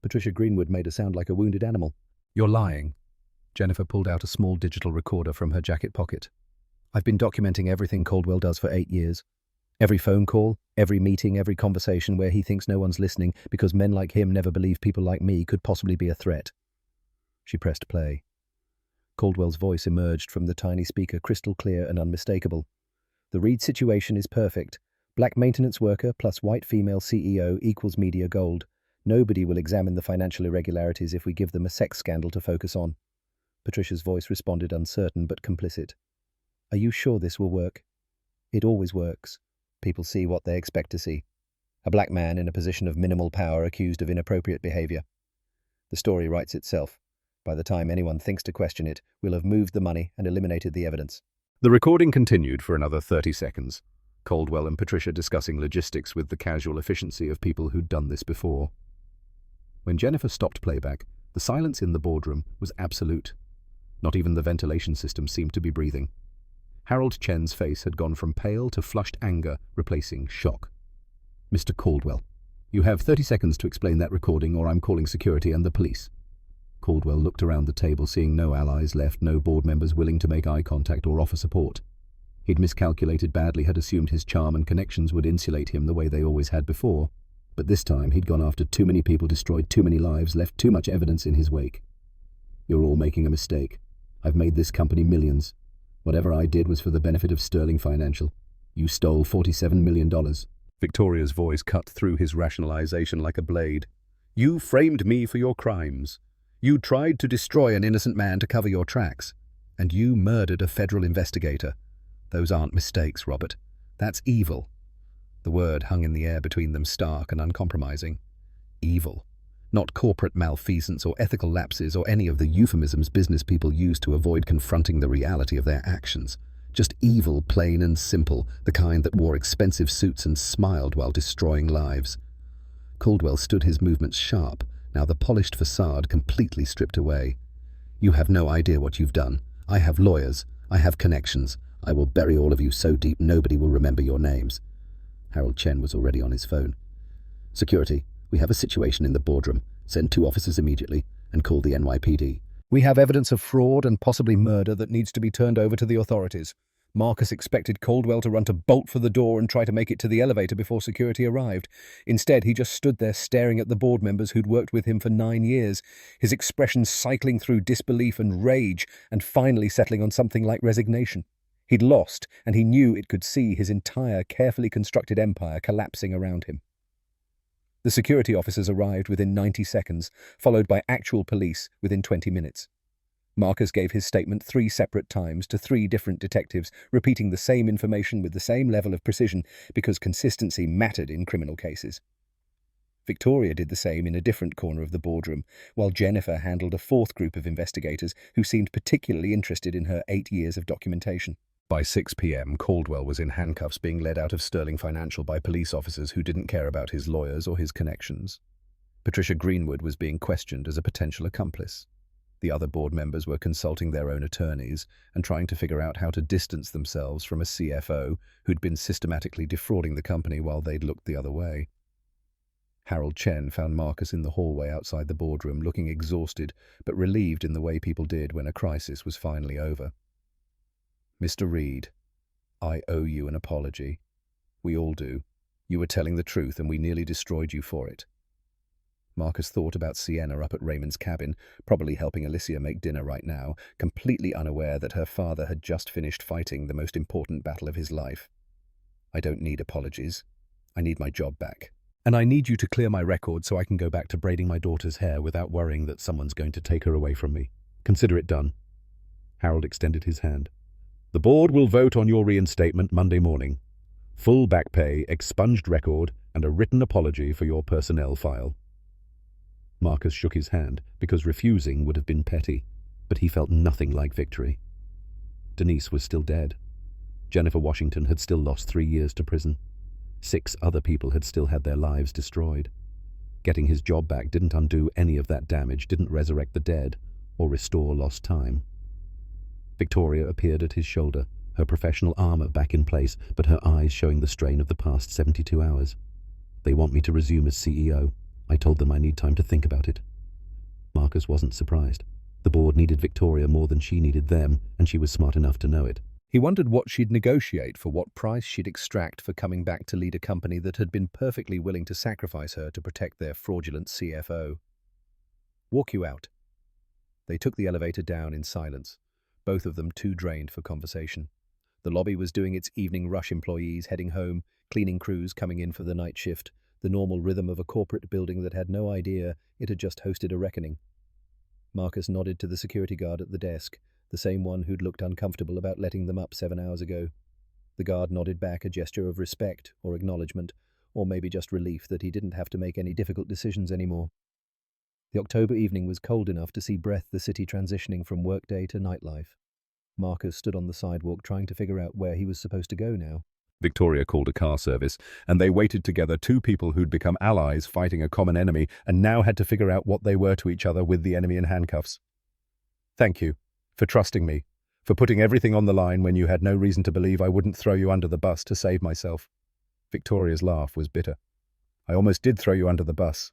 Patricia Greenwood made her sound like a wounded animal. "You're lying." Jennifer pulled out a small digital recorder from her jacket pocket. "I've been documenting everything Caldwell does for 8 years. Every phone call, every meeting, every conversation where he thinks no one's listening because men like him never believe people like me could possibly be a threat." She pressed play. Caldwell's voice emerged from the tiny speaker, crystal clear and unmistakable. "The Reed situation is perfect. Black maintenance worker plus white female CEO equals media gold. Nobody will examine the financial irregularities if we give them a sex scandal to focus on." Patricia's voice responded, uncertain but complicit. "Are you sure this will work?" "It always works. People see what they expect to see. A black man in a position of minimal power accused of inappropriate behavior. The story writes itself. By the time anyone thinks to question it, we'll have moved the money and eliminated the evidence." The recording continued for another 30 seconds, Caldwell and Patricia discussing logistics with the casual efficiency of people who'd done this before. When Jennifer stopped playback, the silence in the boardroom was absolute. Not even the ventilation system seemed to be breathing. Harold Chen's face had gone from pale to flushed anger, replacing shock. "Mr. Caldwell, you have 30 seconds to explain that recording or I'm calling security and the police." Caldwell looked around the table, seeing no allies left, no board members willing to make eye contact or offer support. He'd miscalculated badly, had assumed his charm and connections would insulate him the way they always had before. But this time he'd gone after too many people, destroyed too many lives, left too much evidence in his wake. "You're all making a mistake. I've made this company millions. Whatever I did was for the benefit of Sterling Financial. You stole $47 million. Victoria's voice cut through his rationalization like a blade. "You framed me for your crimes. You tried to destroy an innocent man to cover your tracks. And you murdered a federal investigator. Those aren't mistakes, Robert. That's evil." The word hung in the air between them, stark and uncompromising. Evil. Not corporate malfeasance or ethical lapses or any of the euphemisms business people use to avoid confronting the reality of their actions. Just evil, plain and simple, the kind that wore expensive suits and smiled while destroying lives. Caldwell stood, his movements sharp, now the polished facade completely stripped away. "You have no idea what you've done. I have lawyers. I have connections. I will bury all of you so deep nobody will remember your names." Harold Chen was already on his phone. "Security, we have a situation in the boardroom. Send 2 officers immediately and call the NYPD. We have evidence of fraud and possibly murder that needs to be turned over to the authorities." Marcus expected Caldwell to run to bolt for the door and try to make it to the elevator before security arrived. Instead, he just stood there staring at the board members who'd worked with him for 9 years, his expression cycling through disbelief and rage and finally settling on something like resignation. He'd lost, and he knew it could see his entire carefully constructed empire collapsing around him. The security officers arrived within 90 seconds, followed by actual police within 20 minutes. Marcus gave his statement 3 separate times to 3 different detectives, repeating the same information with the same level of precision because consistency mattered in criminal cases. Victoria did the same in a different corner of the boardroom, while Jennifer handled a 4th group of investigators who seemed particularly interested in her 8 years of documentation. By 6 p.m., Caldwell was in handcuffs being led out of Sterling Financial by police officers who didn't care about his lawyers or his connections. Patricia Greenwood was being questioned as a potential accomplice. The other board members were consulting their own attorneys and trying to figure out how to distance themselves from a CFO who'd been systematically defrauding the company while they'd looked the other way. Harold Chen found Marcus in the hallway outside the boardroom, looking exhausted but relieved in the way people did when a crisis was finally over. "Mr. Reed, I owe you an apology. We all do. You were telling the truth and we nearly destroyed you for it." Marcus thought about Sienna up at Raymond's cabin, probably helping Alicia make dinner right now, completely unaware that her father had just finished fighting the most important battle of his life. "I don't need apologies. I need my job back. And I need you to clear my record so I can go back to braiding my daughter's hair without worrying that someone's going to take her away from me. Consider it done." Harold extended his hand. "The board will vote on your reinstatement Monday morning. Full back pay, expunged record, and a written apology for your personnel file." Marcus shook his hand, because refusing would have been petty, but he felt nothing like victory. Denise was still dead. Jennifer Washington had still lost 3 years to prison. 6 other people had still had their lives destroyed. Getting his job back didn't undo any of that damage, didn't resurrect the dead, or restore lost time. Victoria appeared at his shoulder, her professional armor back in place, but her eyes showing the strain of the past 72 hours. "They want me to resume as CEO. I told them I need time to think about it." Marcus wasn't surprised. The board needed Victoria more than she needed them, and she was smart enough to know it. He wondered what she'd negotiate, for what price she'd extract for coming back to lead a company that had been perfectly willing to sacrifice her to protect their fraudulent CFO. "Walk you out." They took the elevator down in silence, both of them too drained for conversation. The lobby was doing its evening rush, employees heading home, cleaning crews coming in for the night shift, the normal rhythm of a corporate building that had no idea it had just hosted a reckoning. Marcus nodded to the security guard at the desk, the same one who'd looked uncomfortable about letting them up 7 hours ago. The guard nodded back, a gesture of respect or acknowledgement, or maybe just relief that he didn't have to make any difficult decisions anymore. The October evening was cold enough to see breath the city transitioning from workday to nightlife. Marcus stood on the sidewalk trying to figure out where he was supposed to go now. Victoria called a car service, and they waited together, 2 people who'd become allies fighting a common enemy and now had to figure out what they were to each other with the enemy in handcuffs. "Thank you for trusting me, for putting everything on the line when you had no reason to believe I wouldn't throw you under the bus to save myself." Victoria's laugh was bitter. "I almost did throw you under the bus.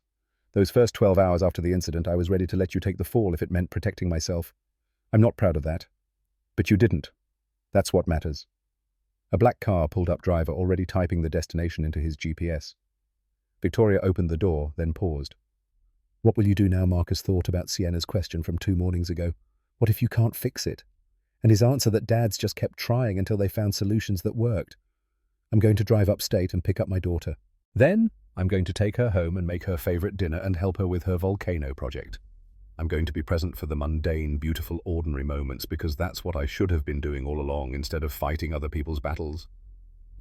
Those first 12 hours after the incident, I was ready to let you take the fall if it meant protecting myself. I'm not proud of that. But you didn't. That's what matters." A black car pulled up, driver already typing the destination into his GPS. Victoria opened the door, then paused. What will you do now? Marcus thought about Sienna's question from 2 mornings ago. What if you can't fix it? And his answer that dads just kept trying until they found solutions that worked. "I'm going to drive upstate and pick up my daughter. Then I'm going to take her home and make her favorite dinner and help her with her volcano project. I'm going to be present for the mundane, beautiful, ordinary moments because that's what I should have been doing all along instead of fighting other people's battles."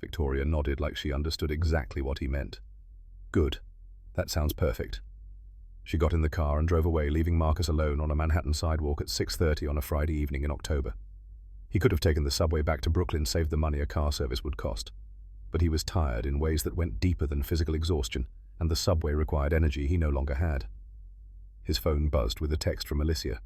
Victoria nodded like she understood exactly what he meant. "Good. That sounds perfect." She got in the car and drove away, leaving Marcus alone on a Manhattan sidewalk at 6:30 on a Friday evening in October. He could have taken the subway back to Brooklyn, saved the money a car service would cost. But he was tired in ways that went deeper than physical exhaustion, and the subway required energy he no longer had. His phone buzzed with a text from Alicia.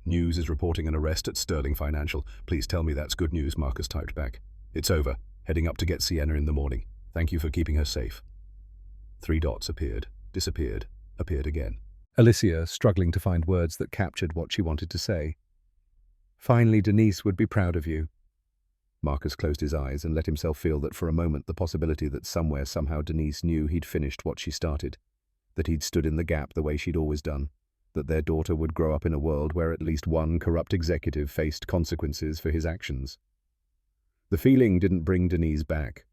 "News is reporting an arrest at Sterling Financial. Please tell me that's good news," Marcus typed back. "It's over. Heading up to get Sienna in the morning. Thank you for keeping her safe." 3 dots appeared, disappeared, appeared again. Alicia, struggling to find words that captured what she wanted to say. "Finally, Denise would be proud of you." Marcus closed his eyes and let himself feel that for a moment the possibility that somewhere, somehow Denise knew he'd finished what she started, that he'd stood in the gap the way she'd always done, that their daughter would grow up in a world where at least one corrupt executive faced consequences for his actions. The feeling didn't bring Denise back.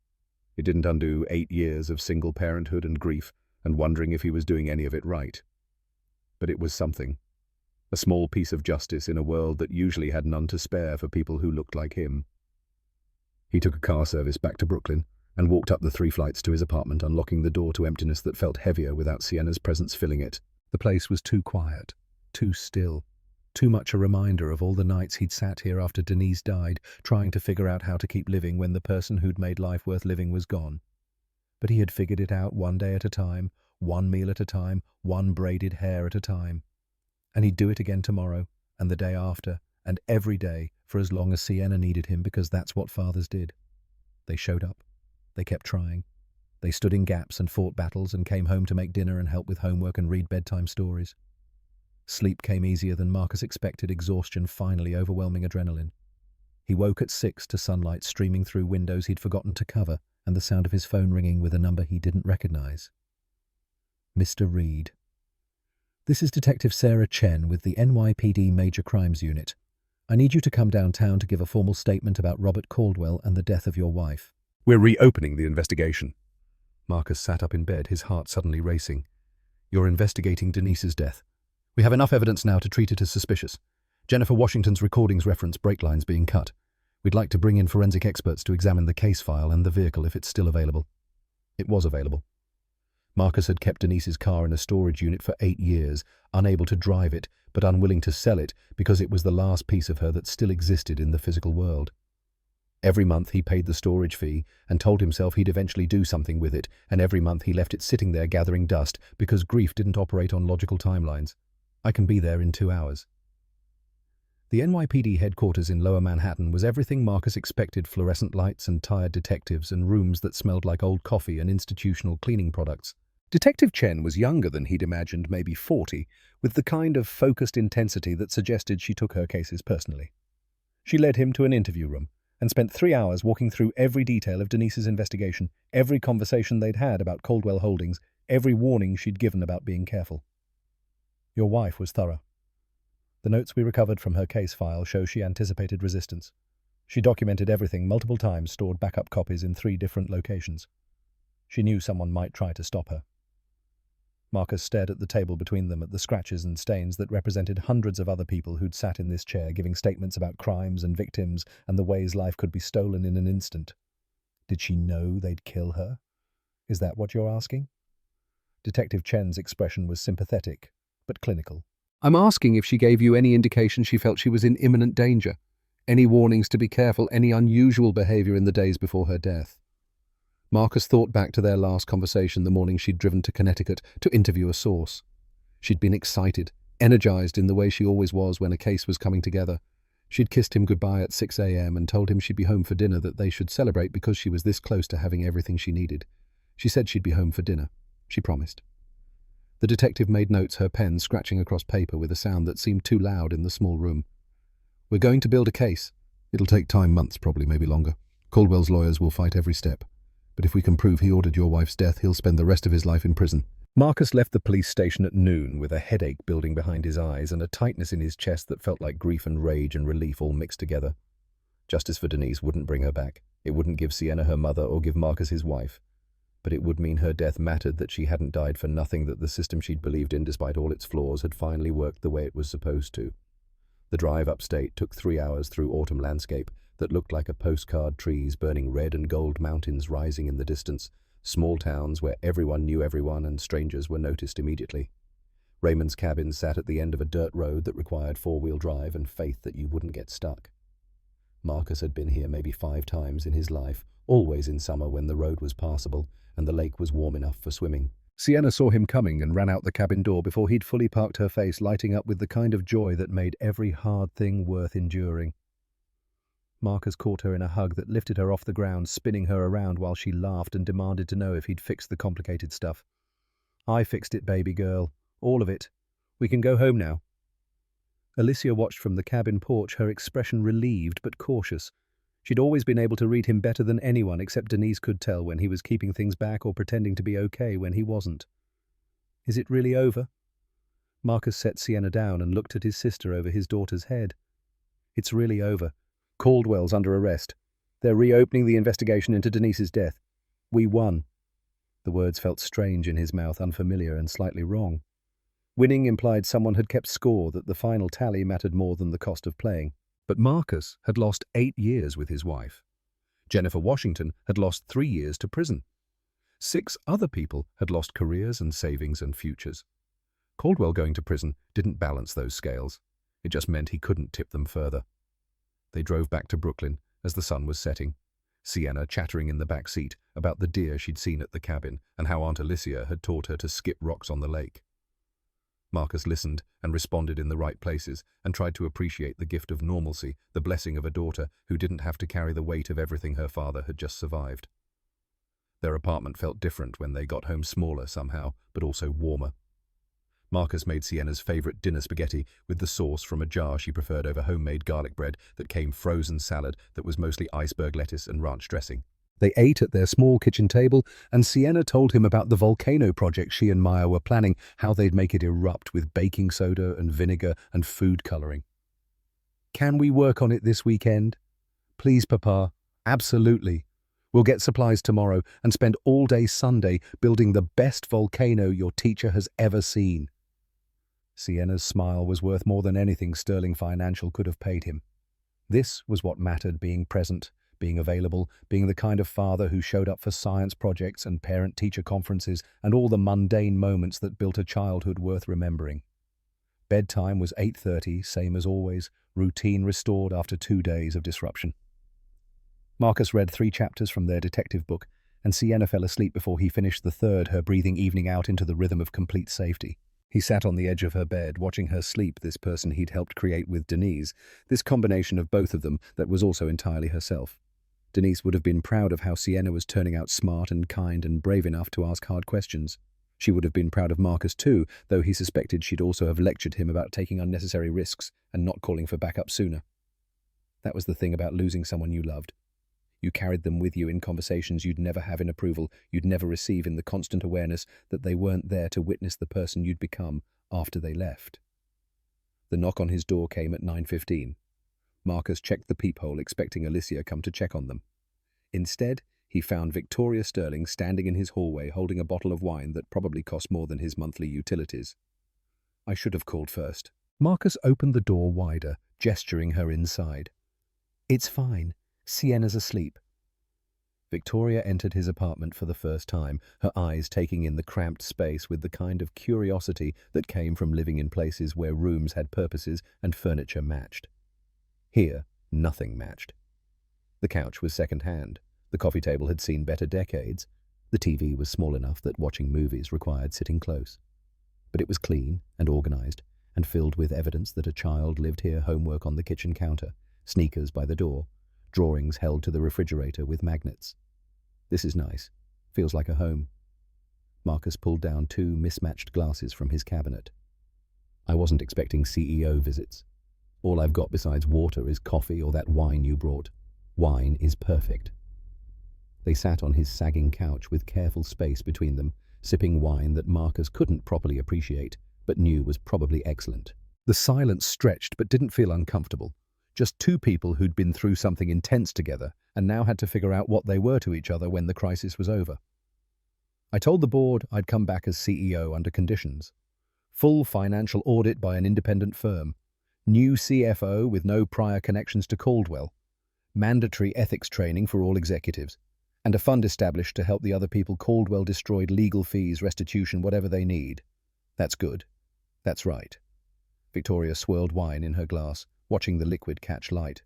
It didn't undo 8 years of single parenthood and grief and wondering if he was doing any of it right. But it was something. A small piece of justice in a world that usually had none to spare for people who looked like him. He took a car service back to Brooklyn and walked up the 3 flights to his apartment, unlocking the door to emptiness that felt heavier without Sienna's presence filling it. The place was too quiet, too still, too much a reminder of all the nights he'd sat here after Denise died, trying to figure out how to keep living when the person who'd made life worth living was gone. But he had figured it out one day at a time, one meal at a time, one braided hair at a time. And he'd do it again tomorrow, and the day after, and every day for as long as Sienna needed him, because that's what fathers did. They showed up. They kept trying. They stood in gaps and fought battles and came home to make dinner and help with homework and read bedtime stories. Sleep came easier than Marcus expected, exhaustion finally overwhelming adrenaline. He woke at 6 to sunlight streaming through windows he'd forgotten to cover and the sound of his phone ringing with a number he didn't recognize. Mr. Reed. This is Detective Sarah Chen with the NYPD Major Crimes Unit. I need you to come downtown to give a formal statement about Robert Caldwell and the death of your wife. We're reopening the investigation. Marcus sat up in bed, his heart suddenly racing. You're investigating Denise's death. We have enough evidence now to treat it as suspicious. Jennifer Washington's recordings reference brake lines being cut. We'd like to bring in forensic experts to examine the case file and the vehicle if it's still available. It was available. Marcus had kept Denise's car in a storage unit for 8 years, unable to drive it, but unwilling to sell it because it was the last piece of her that still existed in the physical world. Every month he paid the storage fee and told himself he'd eventually do something with it, and every month he left it sitting there gathering dust because grief didn't operate on logical timelines. I can be there in 2 hours. The NYPD headquarters in Lower Manhattan was everything Marcus expected: fluorescent lights and tired detectives and rooms that smelled like old coffee and institutional cleaning products. Detective Chen was younger than he'd imagined, maybe 40, with the kind of focused intensity that suggested she took her cases personally. She led him to an interview room and spent 3 hours walking through every detail of Denise's investigation, every conversation they'd had about Caldwell Holdings, every warning she'd given about being careful. Your wife was thorough. The notes we recovered from her case file show she anticipated resistance. She documented everything multiple times, stored backup copies in 3 different locations. She knew someone might try to stop her. Marcus stared at the table between them, at the scratches and stains that represented hundreds of other people who'd sat in this chair giving statements about crimes and victims and the ways life could be stolen in an instant. Did she know they'd kill her? Is that what you're asking? Detective Chen's expression was sympathetic, but clinical. I'm asking if she gave you any indication she felt she was in imminent danger, any warnings to be careful, any unusual behavior in the days before her death. Marcus thought back to their last conversation the morning she'd driven to Connecticut to interview a source. She'd been excited, energized in the way she always was when a case was coming together. She'd kissed him goodbye at 6 a.m. and told him she'd be home for dinner, that they should celebrate because she was this close to having everything she needed. She said she'd be home for dinner. She promised. The detective made notes, her pen scratching across paper with a sound that seemed too loud in the small room. We're going to build a case. It'll take time, months probably, maybe longer. Caldwell's lawyers will fight every step. But if we can prove he ordered your wife's death, he'll spend the rest of his life in prison. Marcus left the police station at noon with a headache building behind his eyes and a tightness in his chest that felt like grief and rage and relief all mixed together. Justice for Denise wouldn't bring her back. It wouldn't give Sienna her mother or give Marcus his wife. But it would mean her death mattered, that she hadn't died for nothing, that the system she'd believed in, despite all its flaws, had finally worked the way it was supposed to. The drive upstate took 3 hours through autumn landscape that looked like a postcard, trees burning red and gold, mountains rising in the distance, small towns where everyone knew everyone and strangers were noticed immediately. Raymond's cabin sat at the end of a dirt road that required 4-wheel drive and faith that you wouldn't get stuck. Marcus had been here maybe 5 times in his life, always in summer when the road was passable and the lake was warm enough for swimming. Sienna saw him coming and ran out the cabin door before he'd fully parked, her face lighting up with the kind of joy that made every hard thing worth enduring. Marcus caught her in a hug that lifted her off the ground, spinning her around while she laughed and demanded to know if he'd fixed the complicated stuff. I fixed it, baby girl. All of it. We can go home now. Alicia watched from the cabin porch, her expression relieved but cautious. She'd always been able to read him better than anyone, except Denise could tell when he was keeping things back or pretending to be okay when he wasn't. Is it really over? Marcus set Sienna down and looked at his sister over his daughter's head. It's really over. Caldwell's under arrest. They're reopening the investigation into Denise's death. We won. The words felt strange in his mouth, unfamiliar and slightly wrong. Winning implied someone had kept score, that the final tally mattered more than the cost of playing. But Marcus had lost 8 years with his wife. Jennifer Washington had lost 3 years to prison. 6 other people had lost careers and savings and futures. Caldwell going to prison didn't balance those scales. It just meant he couldn't tip them further. They drove back to Brooklyn as the sun was setting, Sienna chattering in the back seat about the deer she'd seen at the cabin and how Aunt Alicia had taught her to skip rocks on the lake. Marcus listened and responded in the right places and tried to appreciate the gift of normalcy, the blessing of a daughter who didn't have to carry the weight of everything her father had just survived. Their apartment felt different when they got home, smaller somehow, but also warmer. Marcus made Sienna's favorite dinner spaghetti with the sauce from a jar she preferred over homemade garlic bread that came frozen salad that was mostly iceberg lettuce and ranch dressing. They ate at their small kitchen table, and Sienna told him about the volcano project she and Maya were planning, how they'd make it erupt with baking soda and vinegar and food coloring. "Can we work on it this weekend?" "Please, Papa." "Absolutely. We'll get supplies tomorrow and spend all day Sunday building the best volcano your teacher has ever seen." Sienna's smile was worth more than anything Sterling Financial could have paid him. This was what mattered: being present, being available, being the kind of father who showed up for science projects and parent-teacher conferences and all the mundane moments that built a childhood worth remembering. Bedtime was 8:30, same as always, routine restored after 2 days of disruption. Marcus read 3 chapters from their detective book, and Sienna fell asleep before he finished the third, her breathing evening out into the rhythm of complete safety. He sat on the edge of her bed, watching her sleep, this person he'd helped create with Denise, this combination of both of them that was also entirely herself. Denise would have been proud of how Sienna was turning out smart and kind and brave enough to ask hard questions. She would have been proud of Marcus too, though he suspected she'd also have lectured him about taking unnecessary risks and not calling for backup sooner. That was the thing about losing someone you loved. You carried them with you in conversations you'd never have in approval, you'd never receive in the constant awareness that they weren't there to witness the person you'd become after they left. The knock on his door came at 9:15. Marcus checked the peephole, expecting Alicia come to check on them. Instead, he found Victoria Sterling standing in his hallway holding a bottle of wine that probably cost more than his monthly utilities. "I should have called first." Marcus opened the door wider, gesturing her inside. "It's fine. Sienna's asleep." Victoria entered his apartment for the first time, her eyes taking in the cramped space with the kind of curiosity that came from living in places where rooms had purposes and furniture matched. Here, nothing matched. The couch was second-hand. The coffee table had seen better decades. The TV was small enough that watching movies required sitting close. But it was clean and organized and filled with evidence that a child lived here, homework on the kitchen counter, sneakers by the door, drawings held to the refrigerator with magnets. "This is nice. Feels like a home." Marcus pulled down 2 mismatched glasses from his cabinet. "I wasn't expecting CEO visits. All I've got besides water is coffee or that wine you brought. Wine is perfect." They sat on his sagging couch with careful space between them, sipping wine that Marcus couldn't properly appreciate, but knew was probably excellent. The silence stretched but didn't feel uncomfortable. Just 2 people who'd been through something intense together and now had to figure out what they were to each other when the crisis was over. "I told the board I'd come back as CEO under conditions. Full financial audit by an independent firm. New CFO with no prior connections to Caldwell. Mandatory ethics training for all executives. And a fund established to help the other people Caldwell destroyed, legal fees, restitution, whatever they need. That's good. That's right." Victoria swirled wine in her glass, watching the liquid catch light.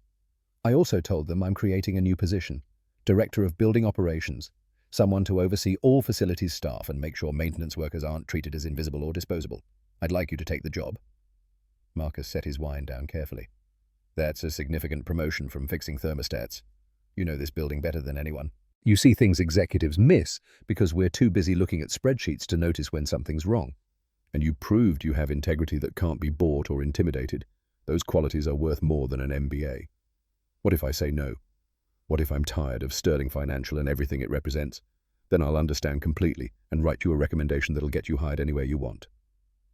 "I also told them I'm creating a new position, Director of Building Operations, someone to oversee all facilities staff and make sure maintenance workers aren't treated as invisible or disposable. I'd like you to take the job." Marcus set his wine down carefully. "That's a significant promotion from fixing thermostats. You know this building better than anyone. You see things executives miss because we're too busy looking at spreadsheets to notice when something's wrong. And you proved you have integrity that can't be bought or intimidated. Those qualities are worth more than an MBA. What if I say no? What if I'm tired of Sterling Financial and everything it represents? Then I'll understand completely and write you a recommendation that'll get you hired anywhere you want."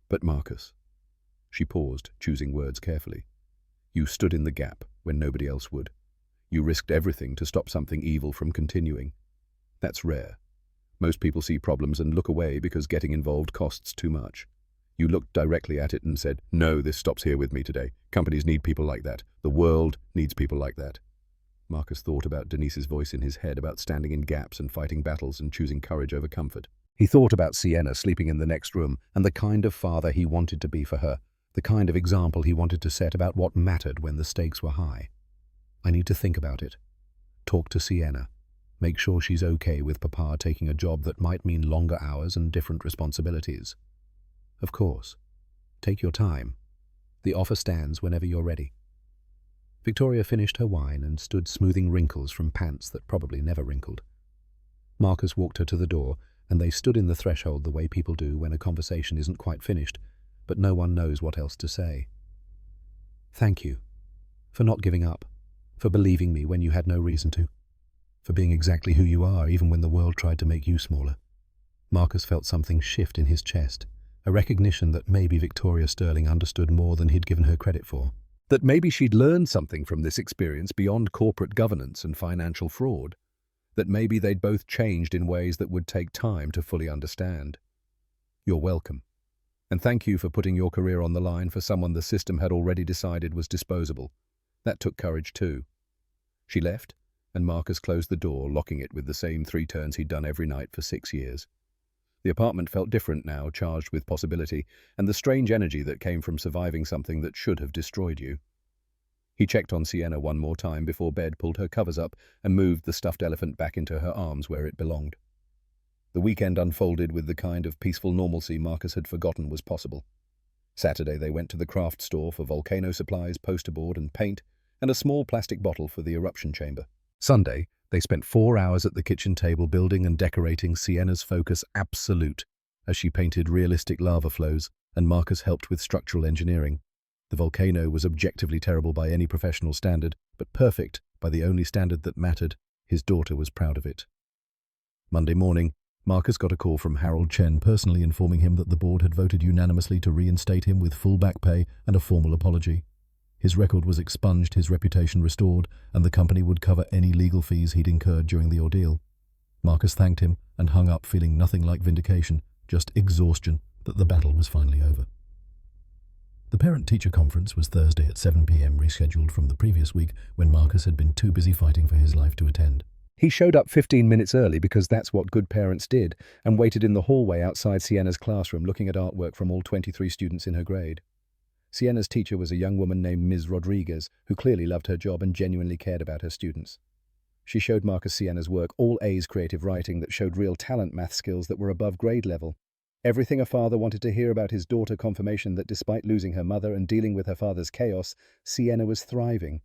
"But Marcus..." She paused, choosing words carefully. "You stood in the gap when nobody else would. You risked everything to stop something evil from continuing. That's rare. Most people see problems and look away because getting involved costs too much. You looked directly at it and said, 'No, this stops here with me today. Companies need people like that. The world needs people like that.'" Marcus thought about Denise's voice in his head about standing in gaps and fighting battles and choosing courage over comfort. He thought about Sienna sleeping in the next room and the kind of father he wanted to be for her, The kind of example he wanted to set about what mattered when the stakes were high. I need to think about it. Talk to Sienna. Make sure she's okay with Papa taking a job that might mean longer hours and different responsibilities. Of course. Take your time. The offer stands whenever you're ready. Victoria finished her wine and stood smoothing wrinkles from pants that probably never wrinkled. Marcus walked her to the door, and they stood in the threshold the way people do when a conversation isn't quite finished, but no one knows what else to say. Thank you. For not giving up. For believing me when you had no reason to. For being exactly who you are even when the world tried to make you smaller. Marcus felt something shift in his chest, a recognition that maybe Victoria Sterling understood more than he'd given her credit for. That maybe she'd learned something from this experience beyond corporate governance and financial fraud. That maybe they'd both changed in ways that would take time to fully understand. You're welcome. And thank you for putting your career on the line for someone the system had already decided was disposable. That took courage too. She left, and Marcus closed the door, locking it with the same 3 turns he'd done every night for 6 years. The apartment felt different now, charged with possibility, and the strange energy that came from surviving something that should have destroyed you. He checked on Sienna one more time before bed, pulled her covers up, and moved the stuffed elephant back into her arms where it belonged. The weekend unfolded with the kind of peaceful normalcy Marcus had forgotten was possible. Saturday they went to the craft store for volcano supplies, poster board and paint, and a small plastic bottle for the eruption chamber. Sunday, they spent 4 hours at the kitchen table building and decorating Sienna's Focus Absolute as she painted realistic lava flows, and Marcus helped with structural engineering. The volcano was objectively terrible by any professional standard, but perfect by the only standard that mattered. His daughter was proud of it. Monday morning, Marcus got a call from Harold Chen personally informing him that the board had voted unanimously to reinstate him with full back pay and a formal apology. His record was expunged, his reputation restored, and the company would cover any legal fees he'd incurred during the ordeal. Marcus thanked him and hung up feeling nothing like vindication, just exhaustion that the battle was finally over. The parent-teacher conference was Thursday at 7 p.m. rescheduled from the previous week when Marcus had been too busy fighting for his life to attend. He showed up 15 minutes early because that's what good parents did, and waited in the hallway outside Sienna's classroom looking at artwork from all 23 students in her grade. Sienna's teacher was a young woman named Ms. Rodriguez, who clearly loved her job and genuinely cared about her students. She showed Marcus Sienna's work, all A's creative writing that showed real talent math skills that were above grade level. Everything a father wanted to hear about his daughter, confirmation that despite losing her mother and dealing with her father's chaos, Sienna was thriving.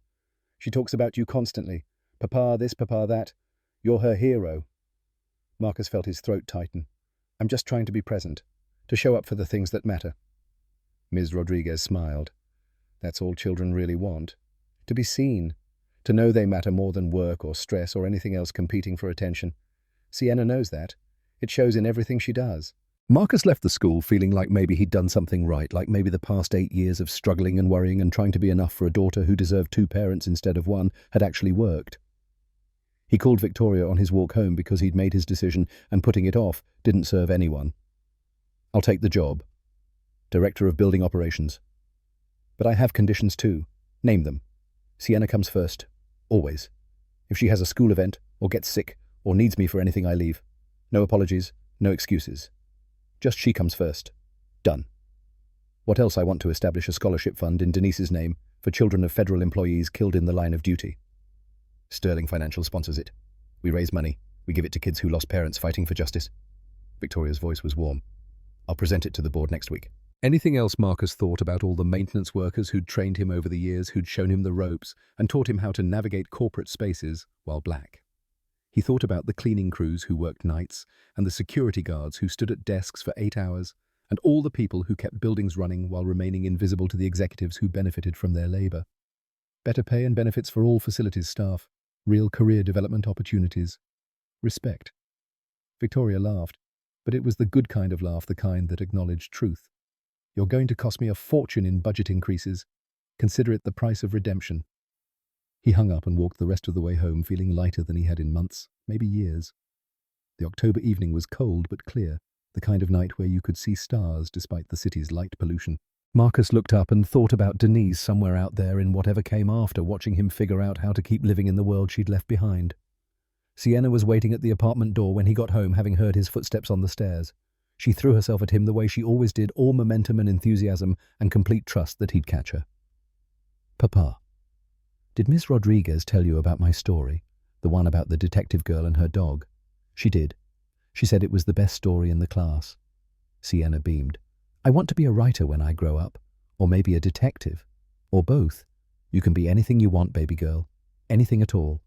She talks about you constantly. Papa this, Papa that. You're her hero. Marcus felt his throat tighten. I'm just trying to be present, to show up for the things that matter. Ms. Rodriguez smiled. That's all children really want. To be seen. To know they matter more than work or stress or anything else competing for attention. Sienna knows that. It shows in everything she does. Marcus left the school feeling like maybe he'd done something right, like maybe the past 8 years of struggling and worrying and trying to be enough for a daughter who deserved 2 parents instead of 1 had actually worked. He called Victoria on his walk home because he'd made his decision and putting it off didn't serve anyone. I'll take the job. Director of Building Operations. But I have conditions too. Name them. Sienna comes first. Always. If she has a school event, or gets sick, or needs me for anything, I leave. No apologies, no excuses. Just she comes first. Done. What else? I want to establish a scholarship fund in Denise's name for children of federal employees killed in the line of duty. Sterling Financial sponsors it. We raise money. We give it to kids who lost parents fighting for justice. Victoria's voice was warm. I'll present it to the board next week. Anything else Marcus thought about all the maintenance workers who'd trained him over the years, who'd shown him the ropes and taught him how to navigate corporate spaces while black? He thought about the cleaning crews who worked nights and the security guards who stood at desks for 8 hours and all the people who kept buildings running while remaining invisible to the executives who benefited from their labor. Better pay and benefits for all facilities staff, real career development opportunities, respect. Victoria laughed, but it was the good kind of laugh, the kind that acknowledged truth. You're going to cost me a fortune in budget increases. Consider it the price of redemption. He hung up and walked the rest of the way home feeling lighter than he had in months, maybe years. The October evening was cold but clear, the kind of night where you could see stars despite the city's light pollution. Marcus looked up and thought about Denise somewhere out there in whatever came after, watching him figure out how to keep living in the world she'd left behind. Sienna was waiting at the apartment door when he got home, having heard his footsteps on the stairs. She threw herself at him the way she always did, all momentum and enthusiasm and complete trust that he'd catch her. "Papa, did Miss Rodriguez tell you about my story, the one about the detective girl and her dog?" "She did. She said it was the best story in the class." Sienna beamed. "I want to be a writer when I grow up, or maybe a detective, or both. You can be anything you want, baby girl. Anything at all."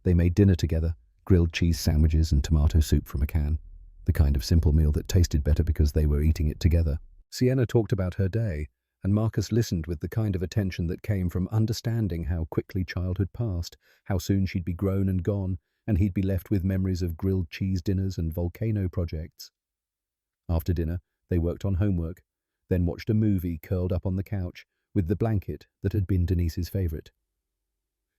They made dinner together, grilled cheese sandwiches and tomato soup from a can, the kind of simple meal that tasted better because they were eating it together. Sienna talked about her day, and Marcus listened with the kind of attention that came from understanding how quickly childhood passed, how soon she'd be grown and gone, and he'd be left with memories of grilled cheese dinners and volcano projects. After dinner, they worked on homework, then watched a movie curled up on the couch with the blanket that had been Denise's favorite.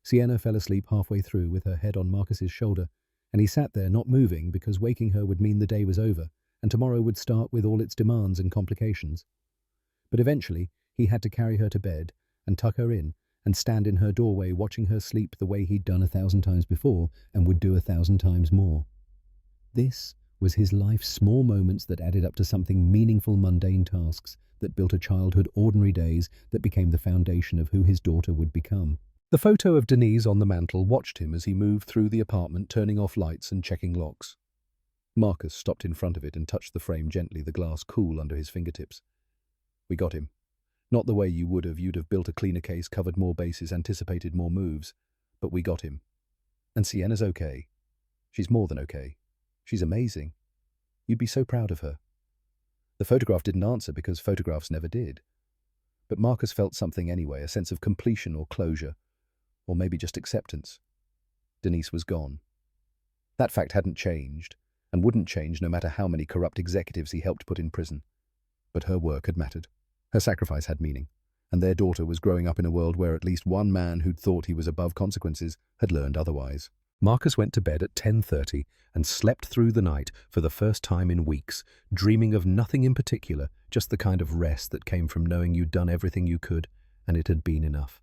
Sienna fell asleep halfway through with her head on Marcus's shoulder, and he sat there not moving because waking her would mean the day was over and tomorrow would start with all its demands and complications. But eventually, he had to carry her to bed and tuck her in and stand in her doorway watching her sleep the way he'd done 1,000 times before and would do 1,000 times more. This was his life's small moments that added up to something meaningful, mundane tasks that built a childhood, ordinary days that became the foundation of who his daughter would become. The photo of Denise on the mantel watched him as he moved through the apartment, turning off lights and checking locks. Marcus stopped in front of it and touched the frame gently, the glass cool under his fingertips. "We got him. Not the way you would have. You'd have built a cleaner case, covered more bases, anticipated more moves. But we got him. And Sienna's okay. She's more than okay. She's amazing. You'd be so proud of her." The photograph didn't answer because photographs never did. But Marcus felt something anyway, a sense of completion or closure, or maybe just acceptance. Denise was gone. That fact hadn't changed, and wouldn't change no matter how many corrupt executives he helped put in prison. But her work had mattered. Her sacrifice had meaning, and their daughter was growing up in a world where at least one man who'd thought he was above consequences had learned otherwise. Marcus went to bed at 10:30 and slept through the night for the first time in weeks, dreaming of nothing in particular, just the kind of rest that came from knowing you'd done everything you could, and it had been enough.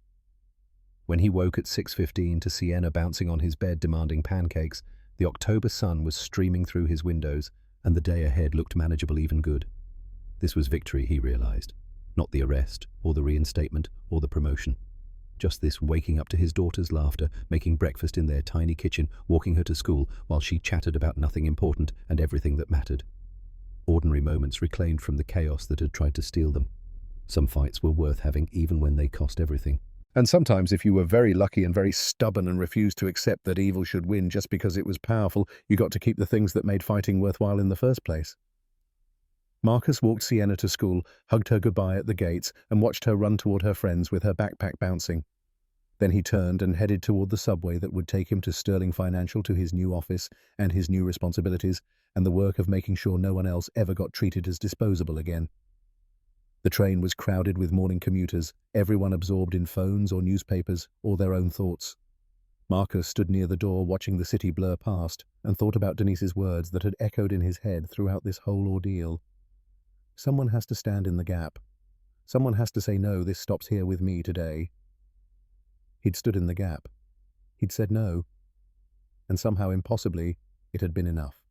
When he woke at 6:15 to Sienna bouncing on his bed demanding pancakes, the October sun was streaming through his windows, and the day ahead looked manageable, even good. This was victory, he realized. Not the arrest, or the reinstatement, or the promotion. Just this waking up to his daughter's laughter, making breakfast in their tiny kitchen, walking her to school while she chattered about nothing important and everything that mattered. Ordinary moments reclaimed from the chaos that had tried to steal them. Some fights were worth having even when they cost everything. And sometimes if you were very lucky and very stubborn and refused to accept that evil should win just because it was powerful, you got to keep the things that made fighting worthwhile in the first place. Marcus walked Sienna to school, hugged her goodbye at the gates, and watched her run toward her friends with her backpack bouncing. Then he turned and headed toward the subway that would take him to Sterling Financial, to his new office and his new responsibilities, and the work of making sure no one else ever got treated as disposable again. The train was crowded with morning commuters, everyone absorbed in phones or newspapers or their own thoughts. Marcus stood near the door watching the city blur past and thought about Denise's words that had echoed in his head throughout this whole ordeal. Someone has to stand in the gap. Someone has to say, no, this stops here with me today. He'd stood in the gap. He'd said no. And somehow, impossibly, it had been enough.